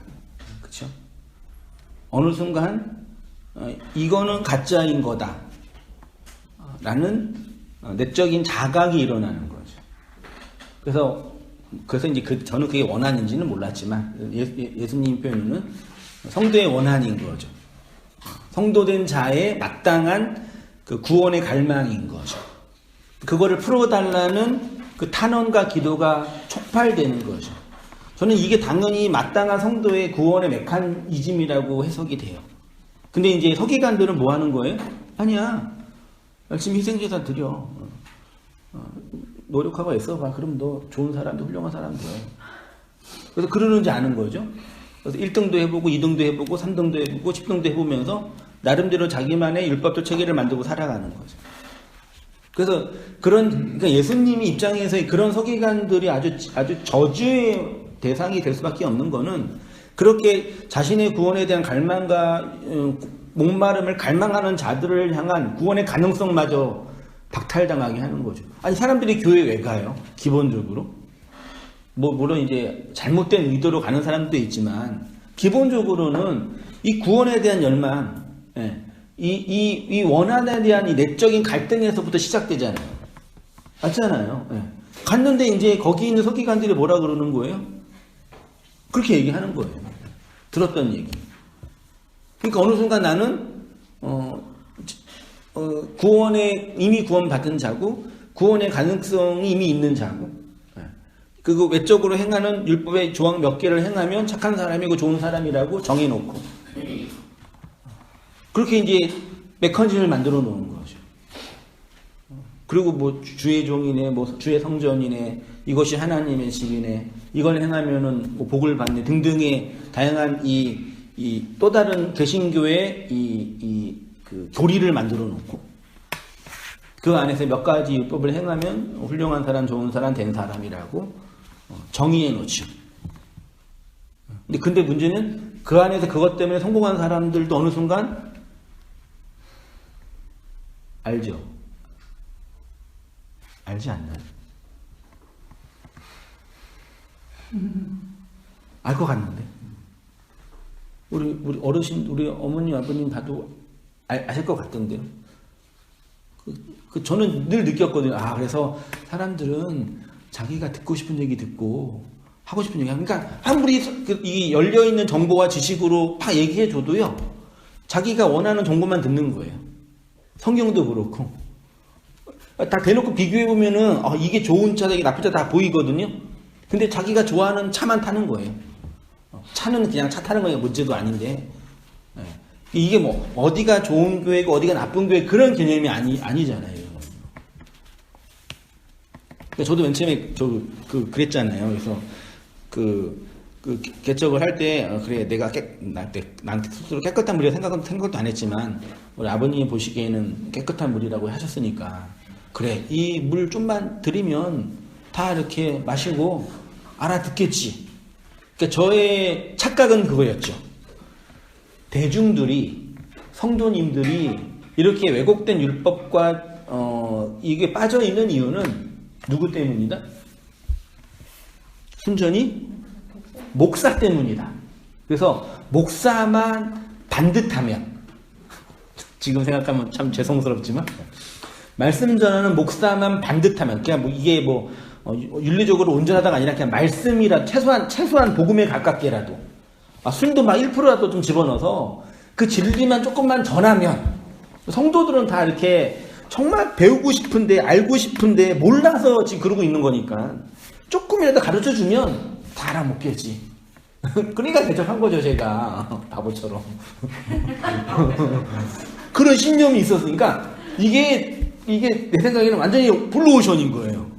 [SPEAKER 1] 그렇죠? 어느 순간 이거는 가짜인 거다. 라는 내적인 자각이 일어나는 거죠. 그래서 이제 저는 그게 원한인지는 몰랐지만 예수님 표현은 성도의 원한인 거죠. 성도된 자의 마땅한 그 구원의 갈망인 거죠. 그거를 풀어달라는 그 탄원과 기도가 촉발되는 거죠. 저는 이게 당연히 마땅한 성도의 구원의 메커니즘이라고 해석이 돼요. 근데 이제 서기관들은 뭐 하는 거예요? 아니야. 열심히 희생제사 드려. 노력하고 애써봐. 그럼 너 좋은 사람도 훌륭한 사람 돼. 그래서 그러는지 아는 거죠. 그래서 1등도 해보고 2등도 해보고 3등도 해보고 10등도 해보면서 나름대로 자기만의 율법적 체계를 만들고 살아가는 거죠. 그래서 그러니까 예수님이 입장에서 그런 서기관들이 아주 저주의 대상이 될 수밖에 없는 거는 그렇게 자신의 구원에 대한 갈망과 목마름을 갈망하는 자들을 향한 구원의 가능성마저 박탈당하게 하는 거죠. 아니 사람들이 교회 왜 가요? 기본적으로 뭐 물론 이제 잘못된 의도로 가는 사람도 있지만 기본적으로는 이 구원에 대한 열망, 이 원한에 대한 이 내적인 갈등에서부터 시작되잖아요. 맞잖아요. 갔는데 이제 거기 있는 서기관들이 뭐라 그러는 거예요? 그렇게 얘기하는 거예요. 들었던 얘기. 그러니까 어느 순간 나는 구원에 이미 구원받은 자고 구원의 가능성이 이미 있는 자고 그리고 외적으로 행하는 율법의 조항 몇 개를 행하면 착한 사람이고 좋은 사람이라고 정해놓고 그렇게 이제 메커니즘을 만들어 놓은 거죠. 그리고 뭐 주의 종이네, 뭐 주의 성전이네, 이것이 하나님의 집이네, 이걸 행하면은 뭐 복을 받네 등등의 다양한 이 또 다른 개신교의 그 교리를 만들어 놓고 그 안에서 몇 가지 율법을 행하면 훌륭한 사람, 좋은 사람, 된 사람이라고 정의해 놓죠. 근데 문제는 그 안에서 그것 때문에 성공한 사람들도 어느 순간 알죠? 알지 않나요? 알 것 같는데. 우리 어르신, 우리 어머님, 아버님 봐도 아실 것 같던데요. 저는 늘 느꼈거든요. 그래서 사람들은 자기가 듣고 싶은 얘기 듣고 하고 싶은 얘기 그러니까 아무리 이 열려있는 정보와 지식으로 막 얘기해줘도요. 자기가 원하는 정보만 듣는 거예요. 성경도 그렇고. 다 대놓고 비교해보면은 이게 좋은 차다, 이게 나쁜 차다 다 보이거든요. 근데 자기가 좋아하는 차만 타는 거예요. 차는 그냥 차 타는 거니까 문제도 아닌데 이게 뭐 어디가 좋은 교회고 어디가 나쁜 교회 그런 개념이 아니잖아요. 그러니까 저도 맨 처음에 그랬잖아요. 그래서 그 개척을 할 때 그래 내가 난 스스로 깨끗한 물이라 생각도 안 했지만 우리 아버님이 보시기에는 깨끗한 물이라고 하셨으니까 그래 이 물 좀만 들이면 다 이렇게 마시고 알아듣겠지. 그러니까 저의 착각은 그거였죠. 대중들이 성도님들이 이렇게 왜곡된 율법과 이게 빠져 있는 이유는 누구 때문이다? 순전히 목사 때문이다. 그래서 목사만 반듯하면 지금 생각하면 참 죄송스럽지만 말씀 전하는 목사만 반듯하면 그냥 뭐 이게 뭐 윤리적으로 온전하다가 아니라 그냥 말씀이라 최소한 복음에 가깝게라도 술도 막 1%라도 좀 집어넣어서 그 진리만 조금만 전하면 성도들은 다 이렇게 정말 배우고 싶은데 알고 싶은데 몰라서 지금 그러고 있는 거니까 조금이라도 가르쳐주면 다 알아먹겠지. 그러니까 대접한 거죠 제가 바보처럼. 그런 신념이 있었으니까 이게 내 생각에는 완전히 블루오션인 거예요.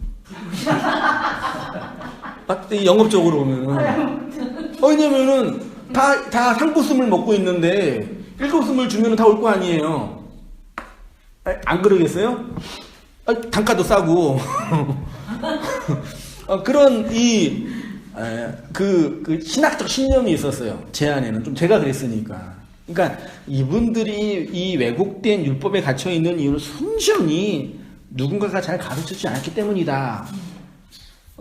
[SPEAKER 1] 영업적으로 보면 왜냐면은 다 상고스물 먹고 있는데 1고스물 주면 다 올 거 아니에요. 안 그러겠어요? 단가도 싸고 그런 그 신학적 신념이 있었어요. 제 안에는 좀 제가 그랬으니까. 그러니까 이분들이 이 왜곡된 율법에 갇혀 있는 이유는 순전히 누군가가 잘 가르쳐주지 않았기 때문이다.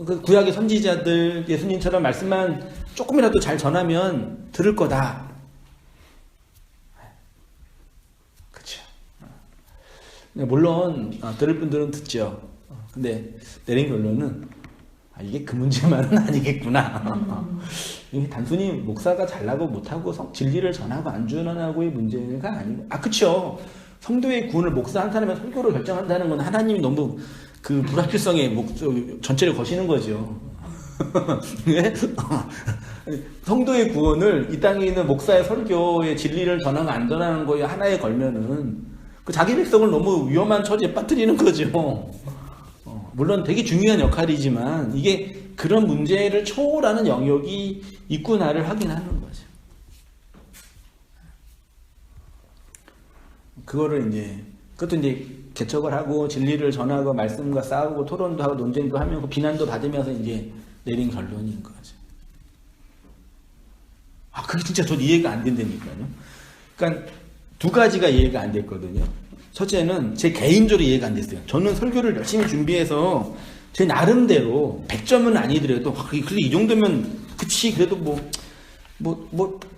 [SPEAKER 1] 그 구약의 선지자들 예수님처럼 말씀만 조금이라도 잘 전하면 들을 거다. 그렇죠. 물론 들을 분들은 듣죠. 근데 내린 결론은 이게 그 문제만은 아니겠구나. 이게 단순히 목사가 잘나고 못하고 진리를 전하고 안 전하고의 문제가 아니고 그쵸. 성도의 구원을 목사 한 사람의 설교로 결정한다는 건 하나님이 너무 그 불합리성에 전체를 거시는 거죠. 성도의 구원을 이 땅에 있는 목사의 설교의 진리를 전하고 안 전하는 거에 하나에 걸면은 그 자기 백성을 너무 위험한 처지에 빠뜨리는 거죠. 물론 되게 중요한 역할이지만 이게 그런 문제를 초월하는 영역이 있구나를 확인하는 거죠. 그거를 그것도 개척을 하고 진리를 전하고 말씀과 싸우고 토론도 하고 논쟁도 하면서 비난도 받으면서 내린 결론인 거죠. 그게 진짜 전 이해가 안 된다니까요. 그러니까 두 가지가 이해가 안 됐거든요. 첫째는 제 개인적으로 이해가 안 됐어요. 저는 설교를 열심히 준비해서 제 나름대로 100점은 아니더라도 그래도 이 정도면 그치 그래도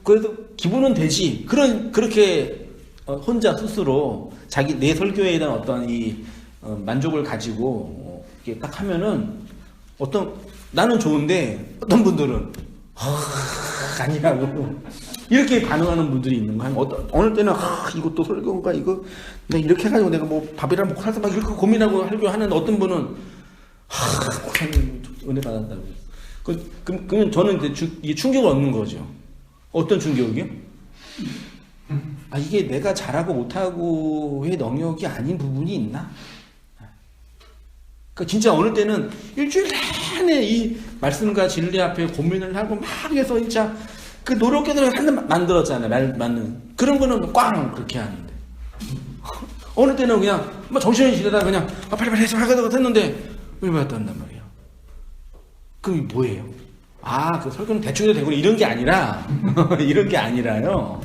[SPEAKER 1] 그래도 기분은 되지 그렇게 혼자 스스로 내 설교에 대한 어떤 만족을 가지고 이렇게 딱 하면은 나는 좋은데 어떤 분들은 아니라고 이렇게 반응하는 분들이 있는 거예요. 어느 때는 이것도 설교인가 이거 내가 이렇게 해가지고 내가 밥이랑 먹고 살서 막 이렇게 고민하고 하는데 어떤 분은 목사님 은혜 받았다고. 그러면 저는 이게 충격을 얻는 거죠. 어떤 충격이요? 이게 내가 잘하고 못하고의 영역이 아닌 부분이 있나? 그러니까 진짜 어느 때는 일주일 내내 이 말씀과 진리 앞에 고민을 하고 막 해서 진짜 그 노력해서 만들었잖아요. 맞는. 그런 거는 꽝! 그렇게 하는데. 어느 때는 그냥 정신이 지르다가 그냥 빨리빨리 해서 하다가 했는데 왜 받았단 말이에요. 그럼 뭐예요? 그 설교는 대충 해도 되고 이런 게 아니라 이런 게 아니라요.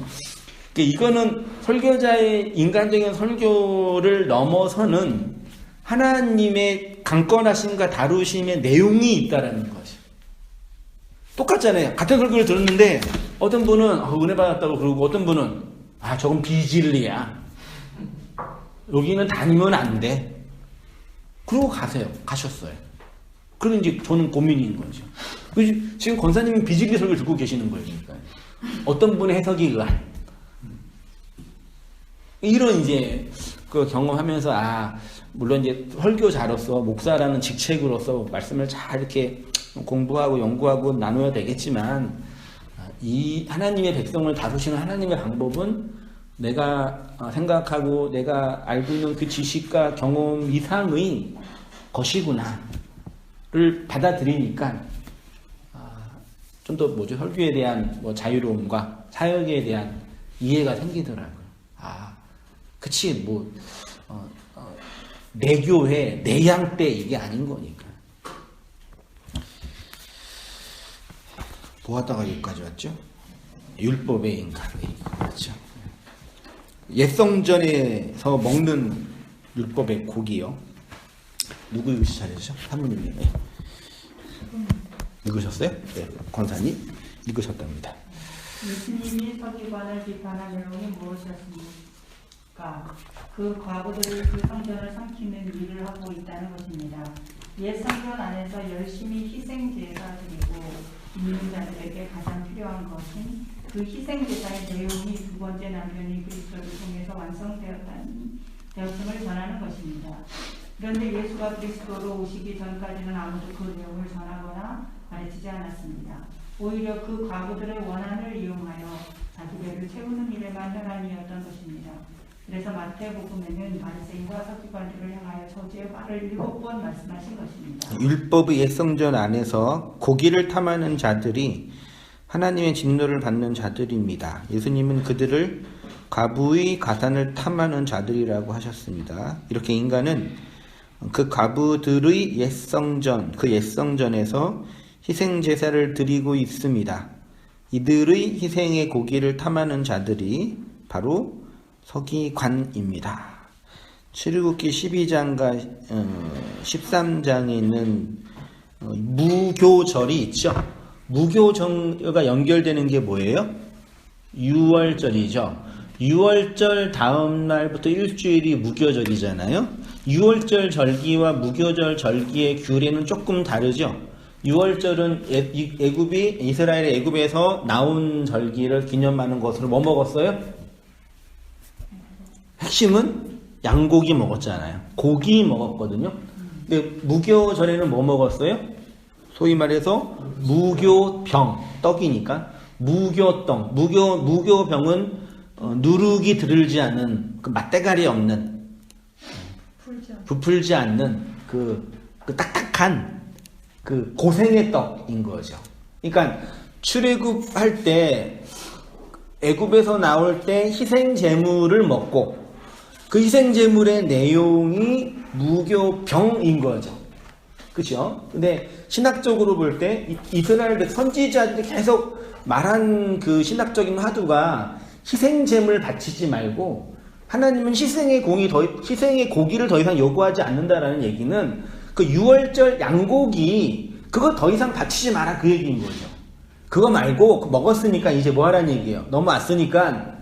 [SPEAKER 1] 이거는 설교자의 인간적인 설교를 넘어서는 하나님의 강권하심과 다루심의 내용이 있다라는 거죠. 똑같잖아요. 같은 설교를 들었는데 어떤 분은 은혜 받았다고 그러고 어떤 분은 저건 비진리야. 여기는 다니면 안 돼. 그러고 가셨어요. 그럼 저는 고민인 거죠. 지금 권사님은 비진리 설교를 듣고 계시는 거예요. 그러니까. 어떤 분의 해석이 의한. 이런 그 경험하면서 물론 설교자로서 목사라는 직책으로서 말씀을 잘 이렇게 공부하고 연구하고 나눠야 되겠지만 이 하나님의 백성을 다루시는 하나님의 방법은 내가 생각하고 내가 알고 있는 그 지식과 경험 이상의 것이구나를 받아들이니까 좀 더 설교에 대한 자유로움과 사역에 대한 이해가 생기더라고요. 아, 그치, 내 교회, 내 양 때 이게 아닌 거니까. 뭐 하다가 여기까지 왔죠? 율법의 인간. 그렇죠. 옛성전에서 먹는 율법의 고기요. 누구 읽으시 잘해주죠? 사모님이. 네. 읽으셨어요? 네. 권사님 읽으셨답니다.
[SPEAKER 4] 예수님이 서기관을 비판한 내용이 무엇이었습니까? 그 과부들이 그 성전을 삼키는 일을 하고 있다는 것입니다. 옛 성전 안에서 열심히 희생 제사 드리고 있는 자들에게 가장 필요한 것은 그 희생 제사의 내용이 두 번째 남편이 그리스도를 통해서 완성되었음을 전하는 것입니다. 그런데 예수가 그리스도로 오시기 전까지는 아무도 그 내용을 전하거나 가르치지 않았습니다. 오히려 그 과부들의 원한을 이용하여 자기 배를 채우는 일에만 혈안이었던 것입니다. 그래서 마태복음에는 바리새인과 서기관들을 향하여 저주의 말을 7번 말씀하신 것입니다.
[SPEAKER 1] 율법의 옛성전 안에서 고기를 탐하는 자들이 하나님의 진노를 받는 자들입니다. 예수님은 그들을 과부의 가산을 탐하는 자들이라고 하셨습니다. 이렇게 인간은 그 과부들의 옛성전, 그 옛성전에서 희생제사를 드리고 있습니다. 이들의 희생의 고기를 탐하는 자들이 바로 서기관입니다. 출애굽기 12장과 13장에 있는 무교절이 있죠. 무교절과 연결되는 게 뭐예요? 유월절이죠. 유월절 다음 날부터 일주일이 무교절이잖아요. 유월절 절기와 무교절 절기의 규례는 조금 다르죠. 유월절은 이스라엘의 애굽에서 나온 절기를 기념하는 것으로 뭐 먹었어요? 핵심은 양고기 먹었잖아요. 고기 먹었거든요. 근데 무교절에는 뭐 먹었어요? 소위 말해서 무교병, 떡이니까 무교떡. 무교병은 누룩이 들지 않은 그 맛대가리 없는 부풀지 않는 그 딱딱한 그 고생의 떡인 거죠. 그러니까 출애굽할 때 애굽에서 나올 때 희생 제물을 먹고 그 희생 제물의 내용이 무교병인 거죠. 그렇죠? 근데 신학적으로 볼 때 이스라엘 선지자들이 계속 말한 그 신학적인 화두가 희생 제물 바치지 말고 하나님은 희생의 고기를 더 이상 요구하지 않는다라는 얘기는 그 유월절 양고기 그거 더 이상 바치지 마라 그 얘기인 거죠. 그거 말고 먹었으니까 이제 뭐 하라는 얘기예요. 넘어왔으니까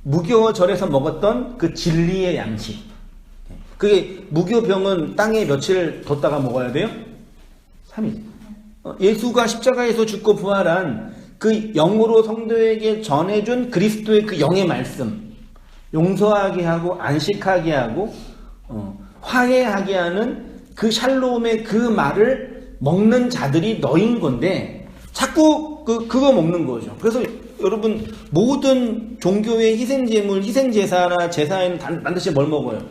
[SPEAKER 1] 무교절에서 먹었던 그 진리의 양식. 그게 무교병은 땅에 며칠 뒀다가 먹어야 돼요? 3일. 예수가 십자가에서 죽고 부활한 그 영으로 성도에게 전해준 그리스도의 그 영의 말씀. 용서하게 하고 안식하게 하고 화해하게 하는 그 샬롬의 그 말을 먹는 자들이 너인 건데 자꾸 그거 먹는 거죠. 그래서 여러분 모든 종교의 희생제물, 희생제사나 제사에는 반드시 뭘 먹어요?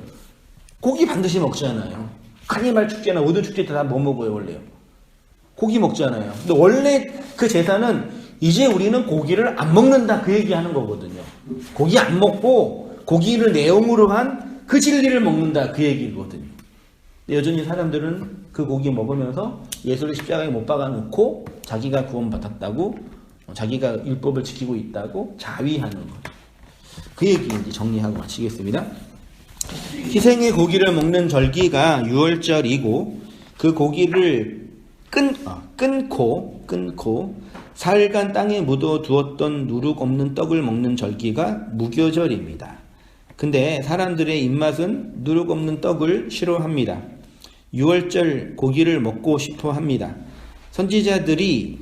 [SPEAKER 1] 고기 반드시 먹잖아요. 카니발 축제나 우드 축제 때 다 뭐 먹어요 원래요? 고기 먹잖아요. 근데 원래 그 제사는 이제 우리는 고기를 안 먹는다 그 얘기하는 거거든요. 고기 안 먹고 고기를 내용으로 한 그 진리를 먹는다 그 얘기거든요. 여전히 사람들은 그 고기 먹으면서 예수를 십자가에 못 박아놓고 자기가 구원받았다고 자기가 율법을 지키고 있다고 자위하는 거죠. 그 얘기 이제 정리하고 마치겠습니다. 희생의 고기를 먹는 절기가 유월절이고 그 고기를 끊고 사흘간 땅에 묻어 두었던 누룩 없는 떡을 먹는 절기가 무교절입니다. 근데 사람들의 입맛은 누룩 없는 떡을 싫어합니다. 유월절 고기를 먹고 싶어 합니다. 선지자들이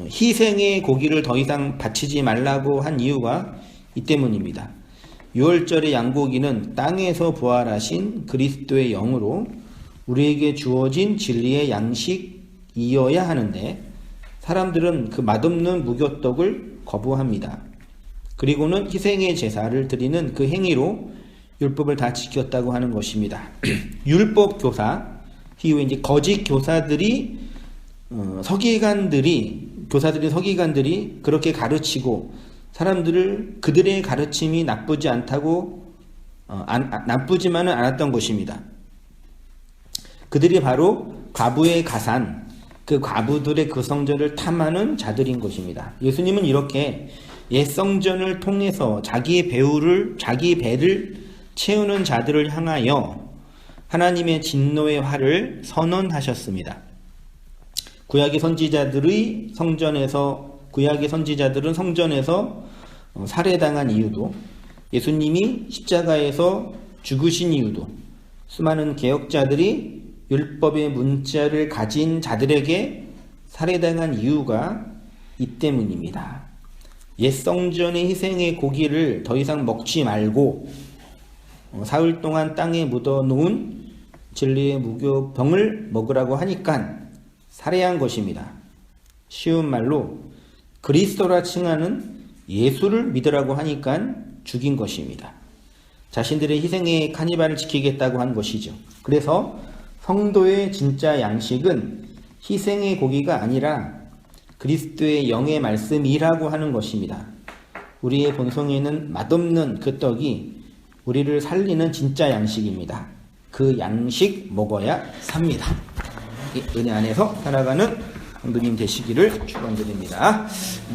[SPEAKER 1] 희생의 고기를 더 이상 바치지 말라고 한 이유가 이 때문입니다. 유월절의 양고기는 땅에서 부활하신 그리스도의 영으로 우리에게 주어진 진리의 양식이어야 하는데 사람들은 그 맛없는 무교떡을 거부합니다. 그리고는 희생의 제사를 드리는 그 행위로 율법을 다 지켰다고 하는 것입니다. 율법 교사, 이후에 이제 거짓 교사들이 서기관들이 교사들이 서기관들이 그렇게 가르치고 사람들을 그들의 가르침이 나쁘지 않다고 나쁘지만은 않았던 것입니다. 그들이 바로 과부의 가산, 그 과부들의 그 성전을 탐하는 자들인 것입니다. 예수님은 이렇게 옛 성전을 통해서 자기 배를 채우는 자들을 향하여 하나님의 진노의 화를 선언하셨습니다. 구약의 선지자들은 성전에서 살해당한 이유도, 예수님이 십자가에서 죽으신 이유도, 수많은 개혁자들이 율법의 문자를 가진 자들에게 살해당한 이유가 이 때문입니다. 옛 성전의 희생의 고기를 더 이상 먹지 말고 사흘 동안 땅에 묻어놓은 진리의 무교병을 먹으라고 하니까 살해한 것입니다. 쉬운 말로 그리스도라 칭하는 예수를 믿으라고 하니까 죽인 것입니다. 자신들의 희생의 카니발을 지키겠다고 한 것이죠. 그래서 성도의 진짜 양식은 희생의 고기가 아니라 그리스도의 영의 말씀이라고 하는 것입니다. 우리의 본성에는 맛없는 그 떡이 우리를 살리는 진짜 양식입니다. 그 양식 먹어야 삽니다. 은혜 안에서 살아가는 성도님 되시기를 축원드립니다.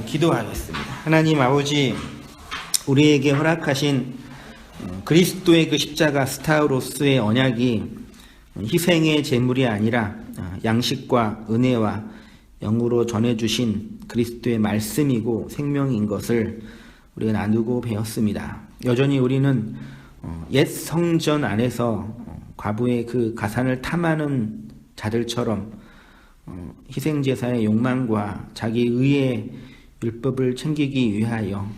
[SPEAKER 1] 기도하겠습니다. 하나님 아버지, 우리에게 허락하신 그리스도의 그 십자가 스타우로스의 언약이 희생의 제물이 아니라 양식과 은혜와 영으로 전해주신 그리스도의 말씀이고 생명인 것을 우리가 나누고 배웠습니다. 여전히 우리는 옛 성전 안에서 과부의 그 가산을 탐하는 자들처럼 희생제사의 욕망과 자기 의의 율법을 챙기기 위하여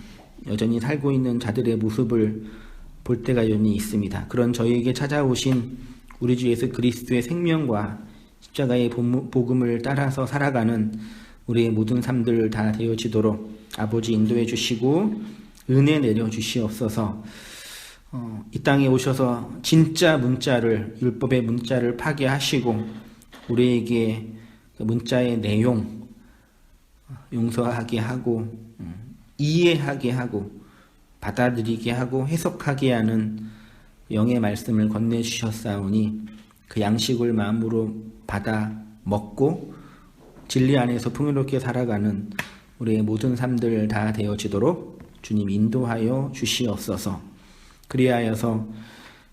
[SPEAKER 1] 여전히 살고 있는 자들의 모습을 볼 때가 여전히 있습니다. 그런 저희에게 찾아오신 우리 주 예수 그리스도의 생명과 십자가의 복음을 따라서 살아가는 우리의 모든 삶들 다 되어지도록 아버지 인도해 주시고 은혜 내려 주시옵소서. 이 땅에 오셔서 진짜 문자를, 율법의 문자를 파괴하시고 우리에게 그 문자의 내용 용서하게 하고 이해하게 하고 받아들이게 하고 해석하게 하는 영의 말씀을 건네주셨사오니 그 양식을 마음으로 받아 먹고 진리 안에서 풍요롭게 살아가는 우리의 모든 삶들 다 되어지도록 주님 인도하여 주시옵소서. 그리하여서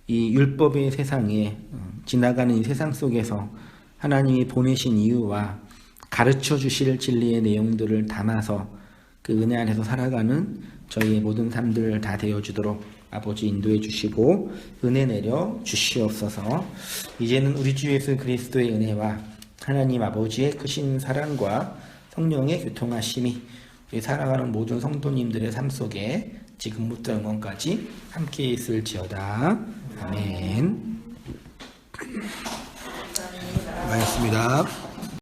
[SPEAKER 1] 이 율법의 세상에 지나가는 이 세상 속에서 하나님이 보내신 이유와 가르쳐 주실 진리의 내용들을 담아서 그 은혜 안에서 살아가는 저희의 모든 삶들 다 되어주도록 아버지 인도해 주시고 은혜 내려 주시옵소서. 이제는 우리 주 예수 그리스도의 은혜와 하나님 아버지의 크신 사랑과 성령의 교통하심이 우리 살아가는 모든 성도님들의 삶 속에 지금부터 영원까지 함께 있을지어다. 아멘. 고맙습니다.